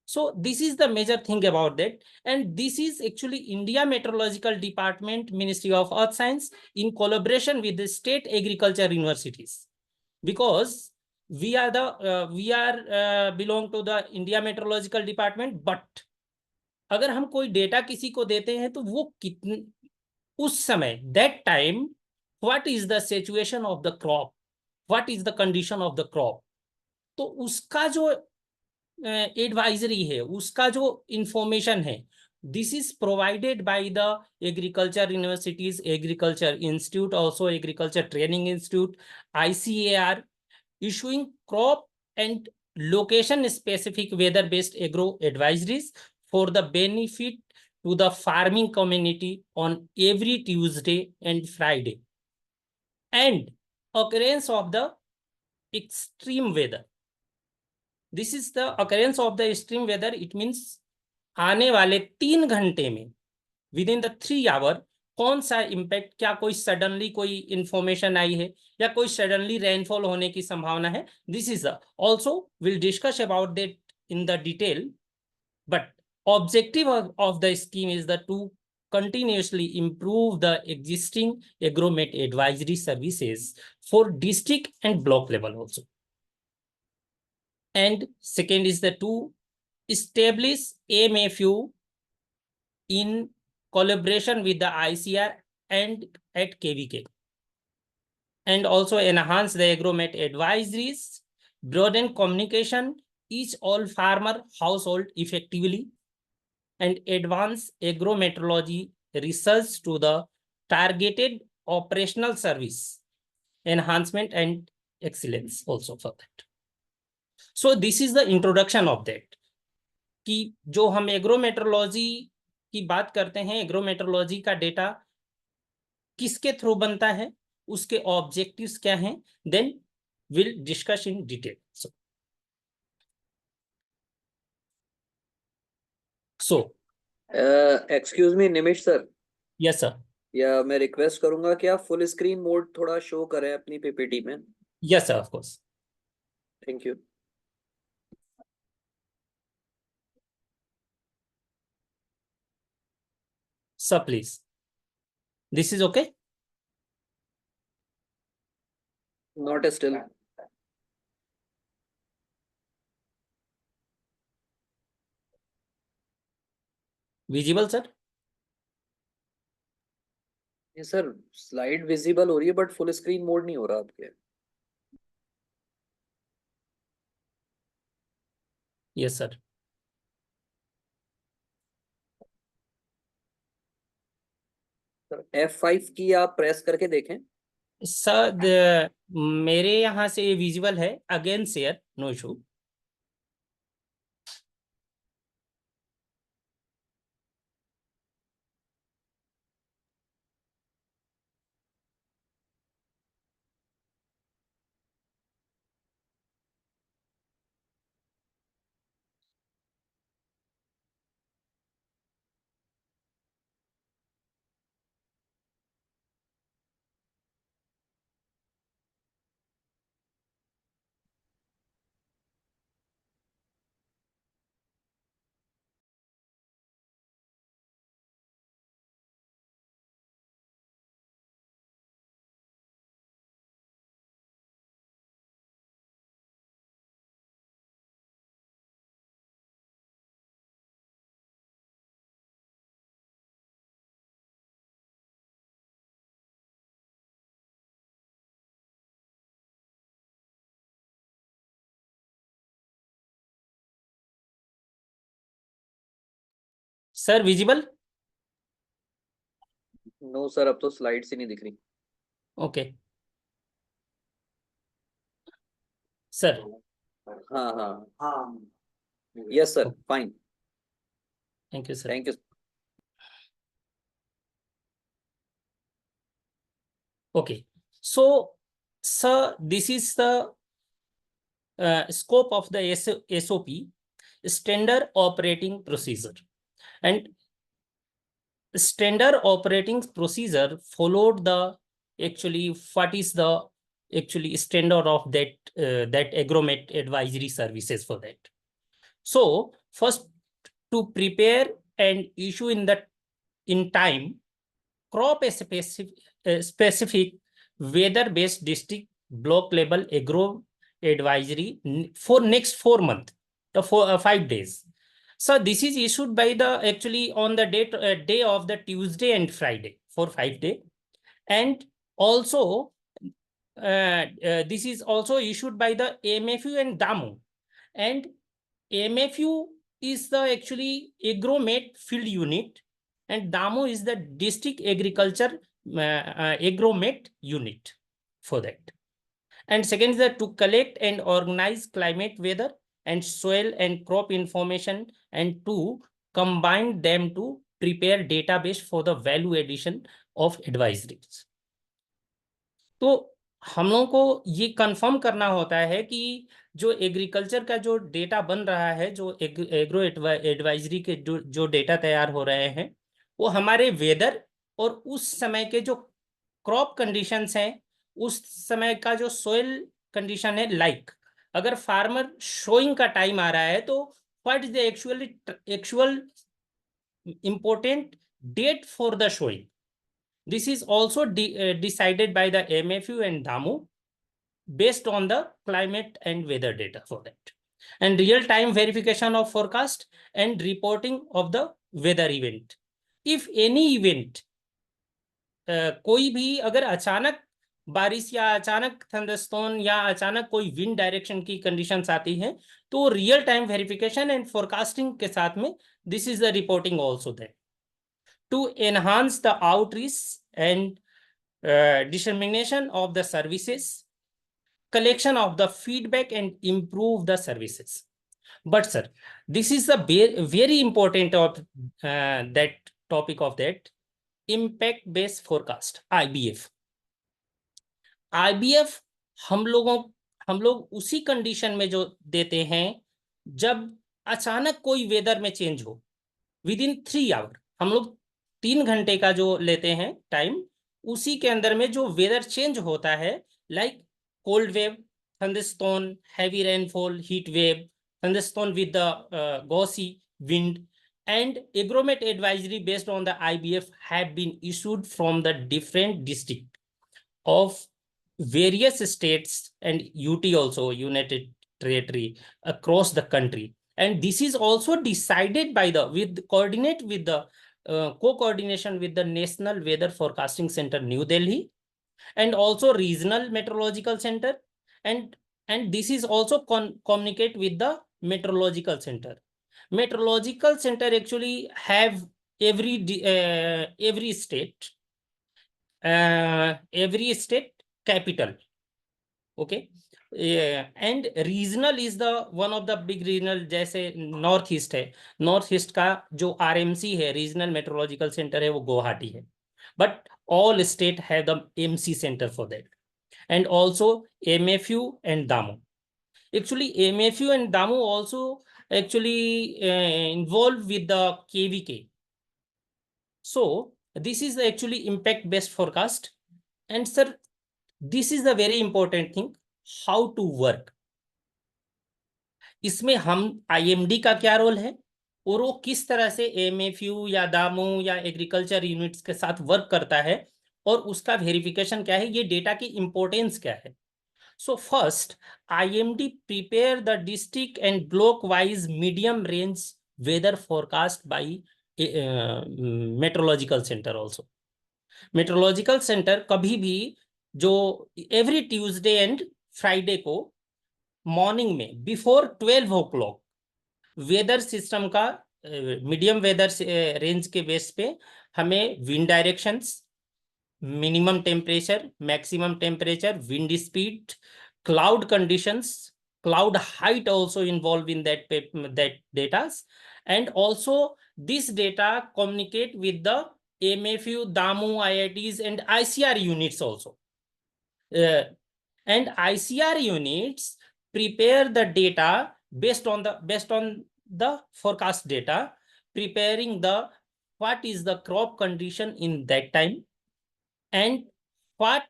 Speaker 5: So this is the major thing about that, and this is actually India Meteorological Department, Ministry of Earth Science, in collaboration with the state agriculture universities, because we are belong to the India Meteorological Department, but अगर हम कोई data किसी को देते हैं तो वो कितने उस समय that time what is the situation of the crop, what is the condition of the crop, तो उसका जो एडवाइजरी है, उसका जो इंफॉर्मेशन है, this is provided by the agriculture universities, agriculture institute, also agriculture training institute, ICAR, issuing crop and location specific weather based agro advisories for the benefit to the farming community on every Tuesday and Friday, and occurrence of the extreme weather. This is the occurrence of the extreme weather. It means आने वाले 3 घंटे में with in the 3 our कौन सा impact, क्या कोई suddenly कोई information आई है या कोई सडनली रेनफॉल होने की संभावना है। This is also will discuss about that in the detail, but objective of the scheme is the two continuously improve the existing agromet advisory services for district and block level also. And second is the to establish AMFU in collaboration with the ICR and at KVK, and also enhance the agromet advisories, broaden communication each all farmer household effectively, and advance agrometeorology research to the targeted operational service enhancement and excellence also for that. So this is the introduction of that, कि जो हम agrometeorology की बात करते हैं, agrometeorology का data किसके through बनता है, उसके ऑब्जेक्टिव्स क्या हैं, then will discuss in detail. So
Speaker 3: excuse me Nimish sir.
Speaker 5: Yes sir.
Speaker 3: Yeah मैं रिक्वेस्ट करूंगा कि आप फुल स्क्रीन मोड थोड़ा शो करें अपनी पीपीटी में.
Speaker 5: Yes sir, of course.
Speaker 3: Thank you.
Speaker 5: Sir please, this is okay.
Speaker 3: Not still.
Speaker 5: Visible sir.
Speaker 3: ये sir slide visible हो रही है बट फुल स्क्रीन मोड नहीं हो रहा आपके.
Speaker 5: Yes sir.
Speaker 3: F5 की आप प्रेस करके देखें.
Speaker 5: सर मेरे यहाँ से ये विजिबल है. Again share, no issue. Sir visible.
Speaker 3: No sir, अब तो स्लाइड्स ही नहीं दिख रही.
Speaker 5: Okay sir.
Speaker 3: हाँ हाँ हाँ, yes sir, fine,
Speaker 5: thank you sir.
Speaker 3: Thank you.
Speaker 5: Okay, so sir, this is the scope of the SOP, Standard Operating Procedure, and Standard Operating Procedure followed the actually what is the actually standard of that agromet advisory services for that. So first, to prepare and issue in time crop specific weather-based district block level agro advisory for next 4 months, the 5 days. So this is issued by the actually on the day of the Tuesday and Friday for 5 days, and also this is also issued by the MFU and DAMO, and MFU is the actually agromet field unit, and DAMO is the district agriculture agromet unit for that. And second is that to collect and organize climate, weather, and soil and crop information, and to combine them to prepare database for the value addition of advisories. तो हम लोगों को ये confirm करना होता है कि जो एग्रीकल्चर का जो डेटा बन रहा है, जो एग्रो एडवाइजरी के जो डेटा तैयार हो रहे हैं, वो हमारे वेदर और उस समय के जो क्रॉप कंडीशंस हैं, उस समय का जो सोइल कंडीशन है, लाइक अगर फार्मर शोइंग का टाइम आ रहा है तो what is the actual important date for the sowing. This is also decided by the MFU and DAMO based on the climate and weather data for that. And real-time verification of forecast and reporting of the weather event. If any event, कोई भी अगर अचानक बारिश या अचानक thunderstorm या अचानक कोई विंड डायरेक्शन की कंडीशंस आती हैं, तो real time verification and forecasting के साथ में this is the reporting also that to enhance the outreach and dissemination of the services, collection of the feedback and improve the services. But sir, this is the very important of that topic of that impact based forecast, IBF. IBF हम लोग उसी condition में जो देते हैं जब अचानक कोई वेदर में चेंज हो विद इन 3 आवर. हम लोग 3 घंटे का जो लेते हैं टाइम, उसी के अंदर में जो वेदर चेंज होता है, like cold wave, thunderstorm, heavy rainfall, heat wave, thunderstorm with the gusty wind, and agromet advisory based on the IBF have been issued from the different district of various states and UT also, United Territory, across the country. And this is also decided by the co-coordination with the National Weather Forecasting Center, New Delhi, and also Regional Meteorological Center, and this is also communicate with the Meteorological Center. Meteorological Center actually have every state capital. Okay, and regional is the one of the big regional, जैसे north east है, north east का जो RMC है, regional meteorological centre है, वो गुवाहाटी है, but all state have the MC centre for that. And also MFU and DAMO. Actually MFU and DAMO also actually involved with the KVK. So this is the actually impact based forecast. And sir, this is the very important thing, how to work. इसमें हम IMD का क्या role है और वो किस तरह से MFU या दामो या एग्रीकल्चर यूनिट्स के साथ वर्क करता है और उसका वेरिफिकेशन क्या है, ये डेटा की इंपॉर्टेंस क्या है. So first, IMD prepare the district and block wise medium range weather forecast by meteorological center also. Meteorological center कभी भी जो एवरी ट्यूसडे एंड फ्राइडे को मॉर्निंग में बिफोर 12 o'clock वेदर सिस्टम का मीडियम वेदर रेंज के base पे हमें wind directions, minimum temperature, maximum temperature, wind speed, cloud conditions, cloud height also involved in that data. And also this data communicate with the MFU, DAMU, IITs and ICR units also. And ICR units prepare the data based on the forecast data, preparing the what is the crop condition in that time and what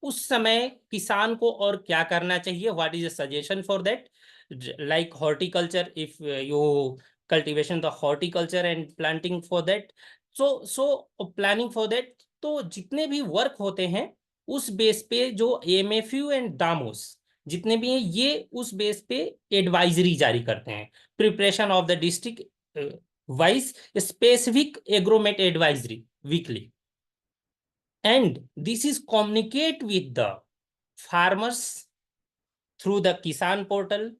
Speaker 5: उस समय किसान को और क्या करना चाहिए, what is a suggestion for that, like horticulture, if you cultivation the horticulture and planting for that, so planning for that. तो जितने भी वर्क होते हैं उस बेस पे जो एमएफयू एंड दामोस जितने भी हैं ये उस बेस पे एडवाइजरी जारी करते हैं, preparation of the district wise specific Agromet advisory weekly. And this is communicate with the farmers through the Kisan portal,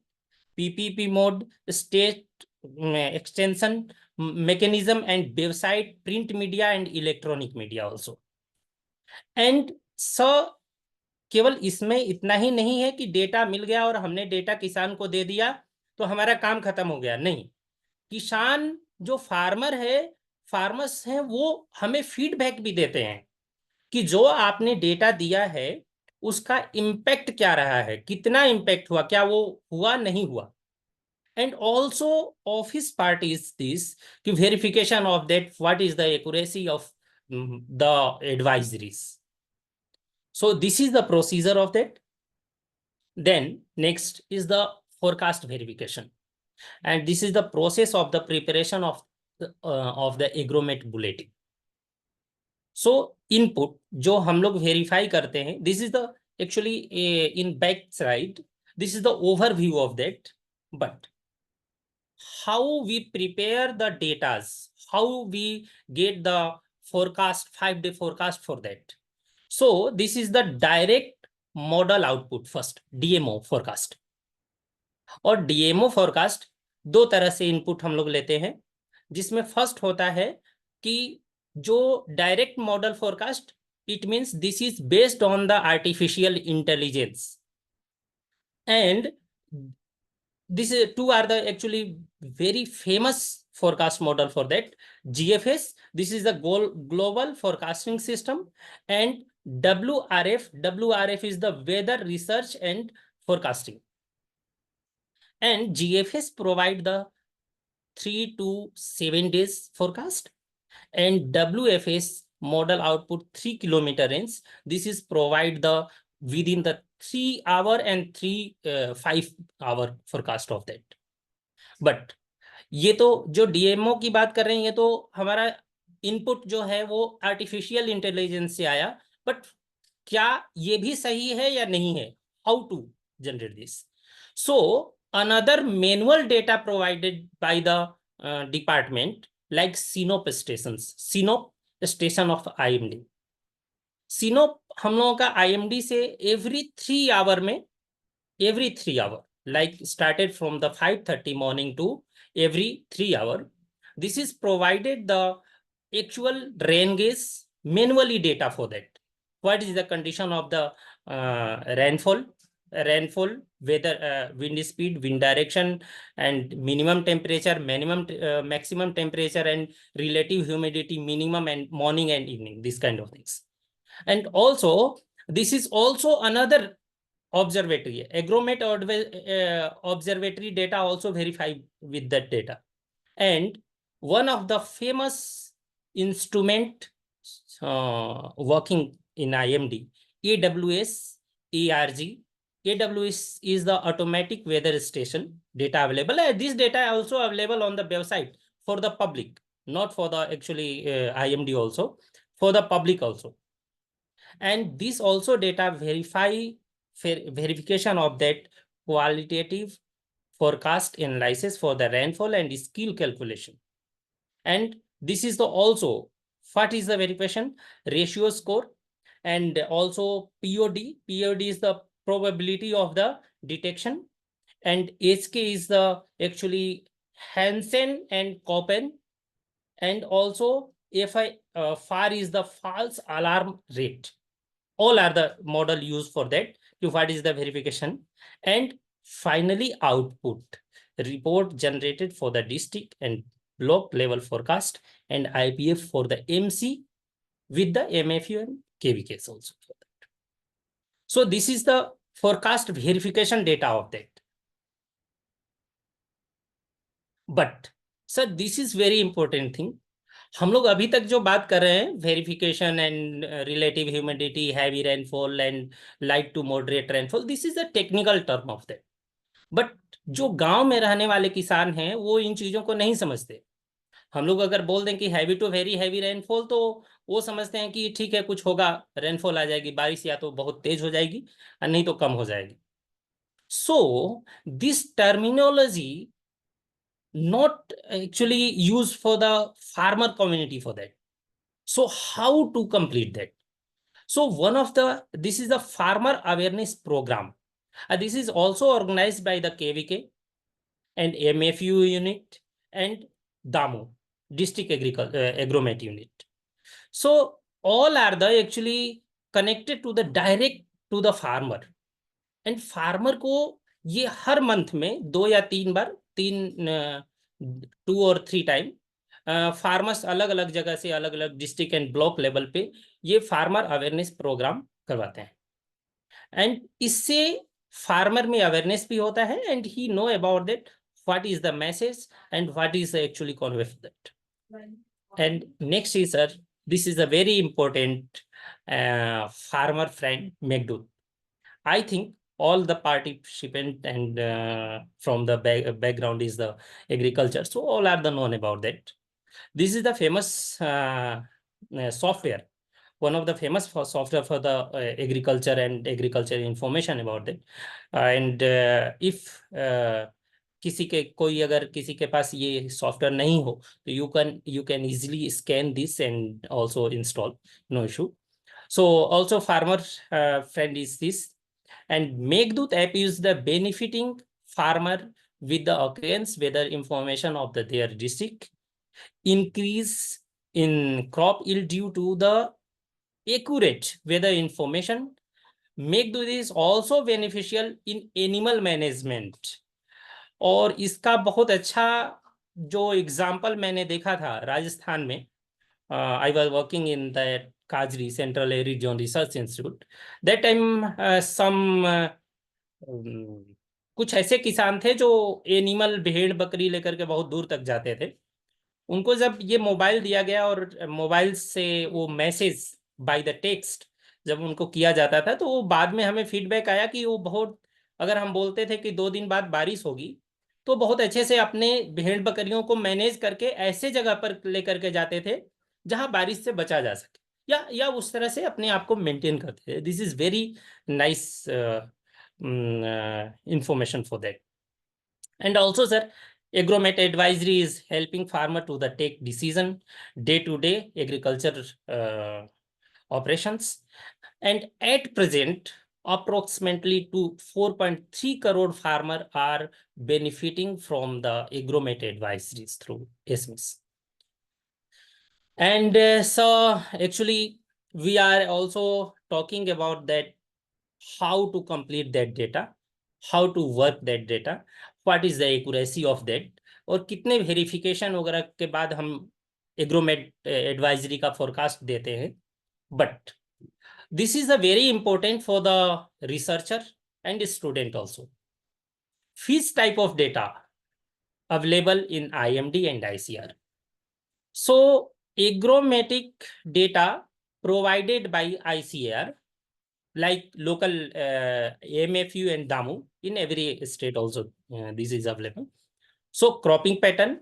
Speaker 5: PPP mode, state extension mechanism and website, print media and electronic media also. And so केवल इसमें इतना ही नहीं है कि data मिल गया और हमने data किसान को दे दिया तो हमारा काम खत्म हो गया. नहीं, किसान जो फार्मर्स हैं वो हमें फीडबैक भी देते हैं कि जो आपने डेटा दिया है उसका इम्पैक्ट क्या रहा है, कितना इम्पैक्ट हुआ, क्या वो हुआ नहीं हुआ. And also office part is this कि verification of that what is the accuracy of the advisories. So this is the procedure of that. Then next is the forecast verification, and this is the process of the preparation of the agromet bulletin. So input जो हम लोग verify करते हैं, this is the actually in back side, this is the overview of that. But how we prepare the datas, how we get the forecast, 5-day forecast for that. So this is the direct model output first, DMO forecast. और DMO forecast दो तरह से input हम लोग लेते हैं, जिसमें first होता है कि जो direct model forecast, it means this is based on the artificial intelligence. And this two are the actually very famous forecast model for that. GFS, this is the global forecasting system, and WRF is the weather research and forecasting. And GFS provide the 3 to 7 days forecast, and WFS model output 3 kilometer range. This is provide the within the 3 hour and 5 hour forecast of that. But ये तो जो DMO की बात कर रहे हैं, ये तो हमारा इनपुट जो है वो आर्टिफिशियल इंटेलिजेंस से आया. बट क्या ये भी सही है या नहीं है, how to generate this? So another manual data provided by the department, like Sinop station of IMD. Sinop हम लोगों का IMD से every 3 hour, like started from the 5:30 morning to every 3 hour, this is provided the actual rain gauge manually data for that. What is the condition of the rainfall, weather, wind speed, wind direction, and minimum temperature, maximum temperature, and relative humidity minimum, and morning and evening, these kind of things. And also this is also another observatory, agromet observatory data also verify with that data. And one of the famous instrument working in IMD, AWS is the automatic weather station data available. This data also available on the website for the public, not for the actually IMD, also for the public also. And this also data verification of that qualitative forecast analysis for the rainfall and skill calculation. And this is the also what is the verification ratio score, and also POD is the probability of the detection, and HK is the actually Hansen and Koppen, and also FAR is the false alarm rate. All are the model used for that. What is the verification? And finally, output report generated for the district and block level forecast, and IPF for the MC with the MFU and KVKs also for that. So this is the forecast verification data of that. But sir, this is very important thing. हम लोग अभी तक जो बात कर रहे हैं verification and relative humidity, heavy rainfall and light to moderate rainfall, this is the technical term of that. But जो गांव में रहने वाले किसान हैं वो इन चीजों को नहीं समझते. हम लोग अगर बोल दें कि heavy to very heavy rainfall, तो वो समझते हैं कि ठीक है कुछ होगा, रेनफॉल आ जाएगी, बारिश या तो बहुत तेज हो जाएगी और नहीं तो कम हो जाएगी. So this terminology not actually used for the farmer community for that. So how to complete that? So this is the farmer awareness program. This is also organized by the KVK and MFU unit and DAMO, District Agromet unit. So all are the actually connected to the direct to the farmer. And farmer को ये हर month में 2 या 3 बार 2 और 3 time farmers अलग अलग जगह से अलग अलग डिस्ट्रिक्ट एंड ब्लॉक लेवल पे ये फार्मर अवेयरनेस प्रोग्राम करवाते हैं. एंड इससे फार्मर में अवेयरनेस भी होता है and he know about that what is the message and what is actually convey for that. And next is sir, this is a very important farmer friend Meghdut. I think all the participant and from the background is the agriculture, so all are the known about that. This is the famous software, one of the famous software for the agriculture and agriculture information about that. And if अगर किसी के पास ये software नहीं हो तो you can easily scan this and also install, no issue. So also farmer friend is this. And Meghdut app is the benefiting farmer with the occurrence weather information of their district, increase in crop yield due to the accurate weather information. Meghdut is also beneficial in animal management. और इसका बहुत अच्छा जो example मैंने देखा था राजस्थान में, I was working in that Kajri Central Region Research Institute. That time कुछ ऐसे किसान थे जो एनिमल भेड़ बकरी लेकर के बहुत दूर तक जाते थे. उनको जब ये मोबाइल दिया गया और मोबाइल से वो मैसेज बाय द टेक्स्ट जब उनको किया जाता था, तो वो बाद में हमें फीडबैक आया कि वो बहुत, अगर हम बोलते थे कि 2 दिन बाद बारिश होगी, तो बहुत अच्छे से अपने भेड़ बकरियों को मैनेज करके ऐसे जगह पर लेकर के जाते थे जहां बारिश से बचा जा सके, या उस तरह से अपने आप को मेंटेन करते थे. This is very nice information for that. And also sir, agromet advisory is helping farmer to the take decision day to day agriculture operations. And at present approximately to 4.3 crore farmer are benefiting from the agromet advisories through SMS. And so actually we are also talking about that, how to complete that data, how to work that data, what is the accuracy of that, और कितने verification वगैरह के बाद हम Agromet advisory का forecast देते हैं. But this is a very important for the researcher and student also. which type of data available in IMD and ICR? So agrometric data provided by ICR, like local AMFU and DAMU, in every state also this is available. So cropping pattern,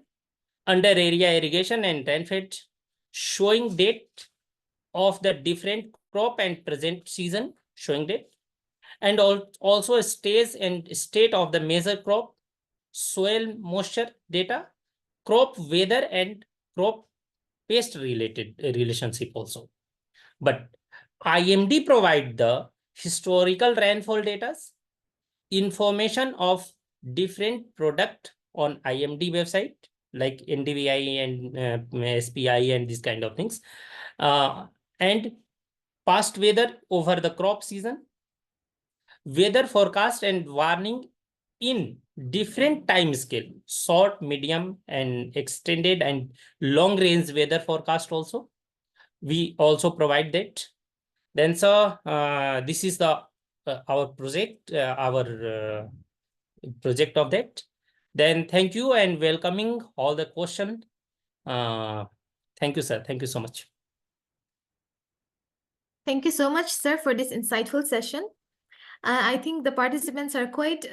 Speaker 5: under area irrigation and rainfed, showing date of the different crop and present season showing date, and also stage and state of the major crop, soil moisture data, crop weather and crop pest related relationship also. But IMD provide the historical rainfall data, information of different product on IMD website, like NDVI and SPI and these kind of things. And past weather over the crop season, weather forecast and warning in different time scale, short, medium, and extended and long range weather forecast also. We also provide that. Then, sir, this is the our project, project of that. Then thank you and welcoming all the question. Thank you, sir. Thank you so much.
Speaker 1: Thank you so much, sir, for this insightful session. I think the participants are quite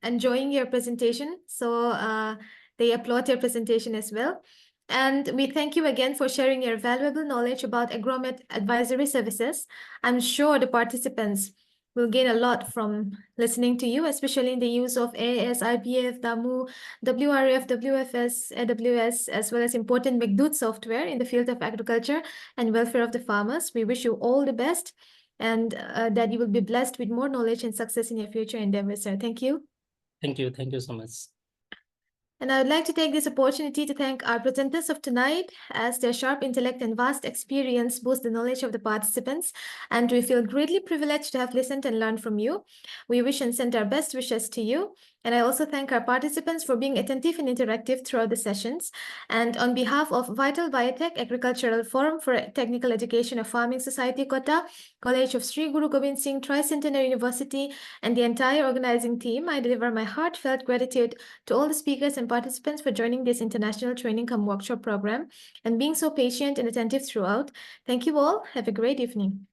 Speaker 1: enjoying your presentation, so they applaud your presentation as well. And we thank you again for sharing your valuable knowledge about agromet advisory services. I'm sure the participants will gain a lot from listening to you, especially in the use of AAS, IPF, DAMU, WRF, WFS, AWS, as well as important McDood software in the field of agriculture and welfare of the farmers. We wish you all the best, and that you will be blessed with more knowledge and success in your future endeavors, sir. Thank you.
Speaker 5: Thank you. Thank you so much.
Speaker 1: And I would like to take this opportunity to thank our presenters of tonight, as their sharp intellect and vast experience boost the knowledge of the participants, and we feel greatly privileged to have listened and learned from you. We wish and send our best wishes to you. And I also thank our participants for being attentive and interactive throughout the sessions. And on behalf of Vital Biotech Agricultural Forum for Technical Education of Farming Society, Kota, College of Sri Guru Gobind Singh Tricentenary University, and the entire organizing team, I deliver my heartfelt gratitude to all the speakers and participants for joining this international training come workshop program and being so patient and attentive throughout. Thank you all. Have a great evening.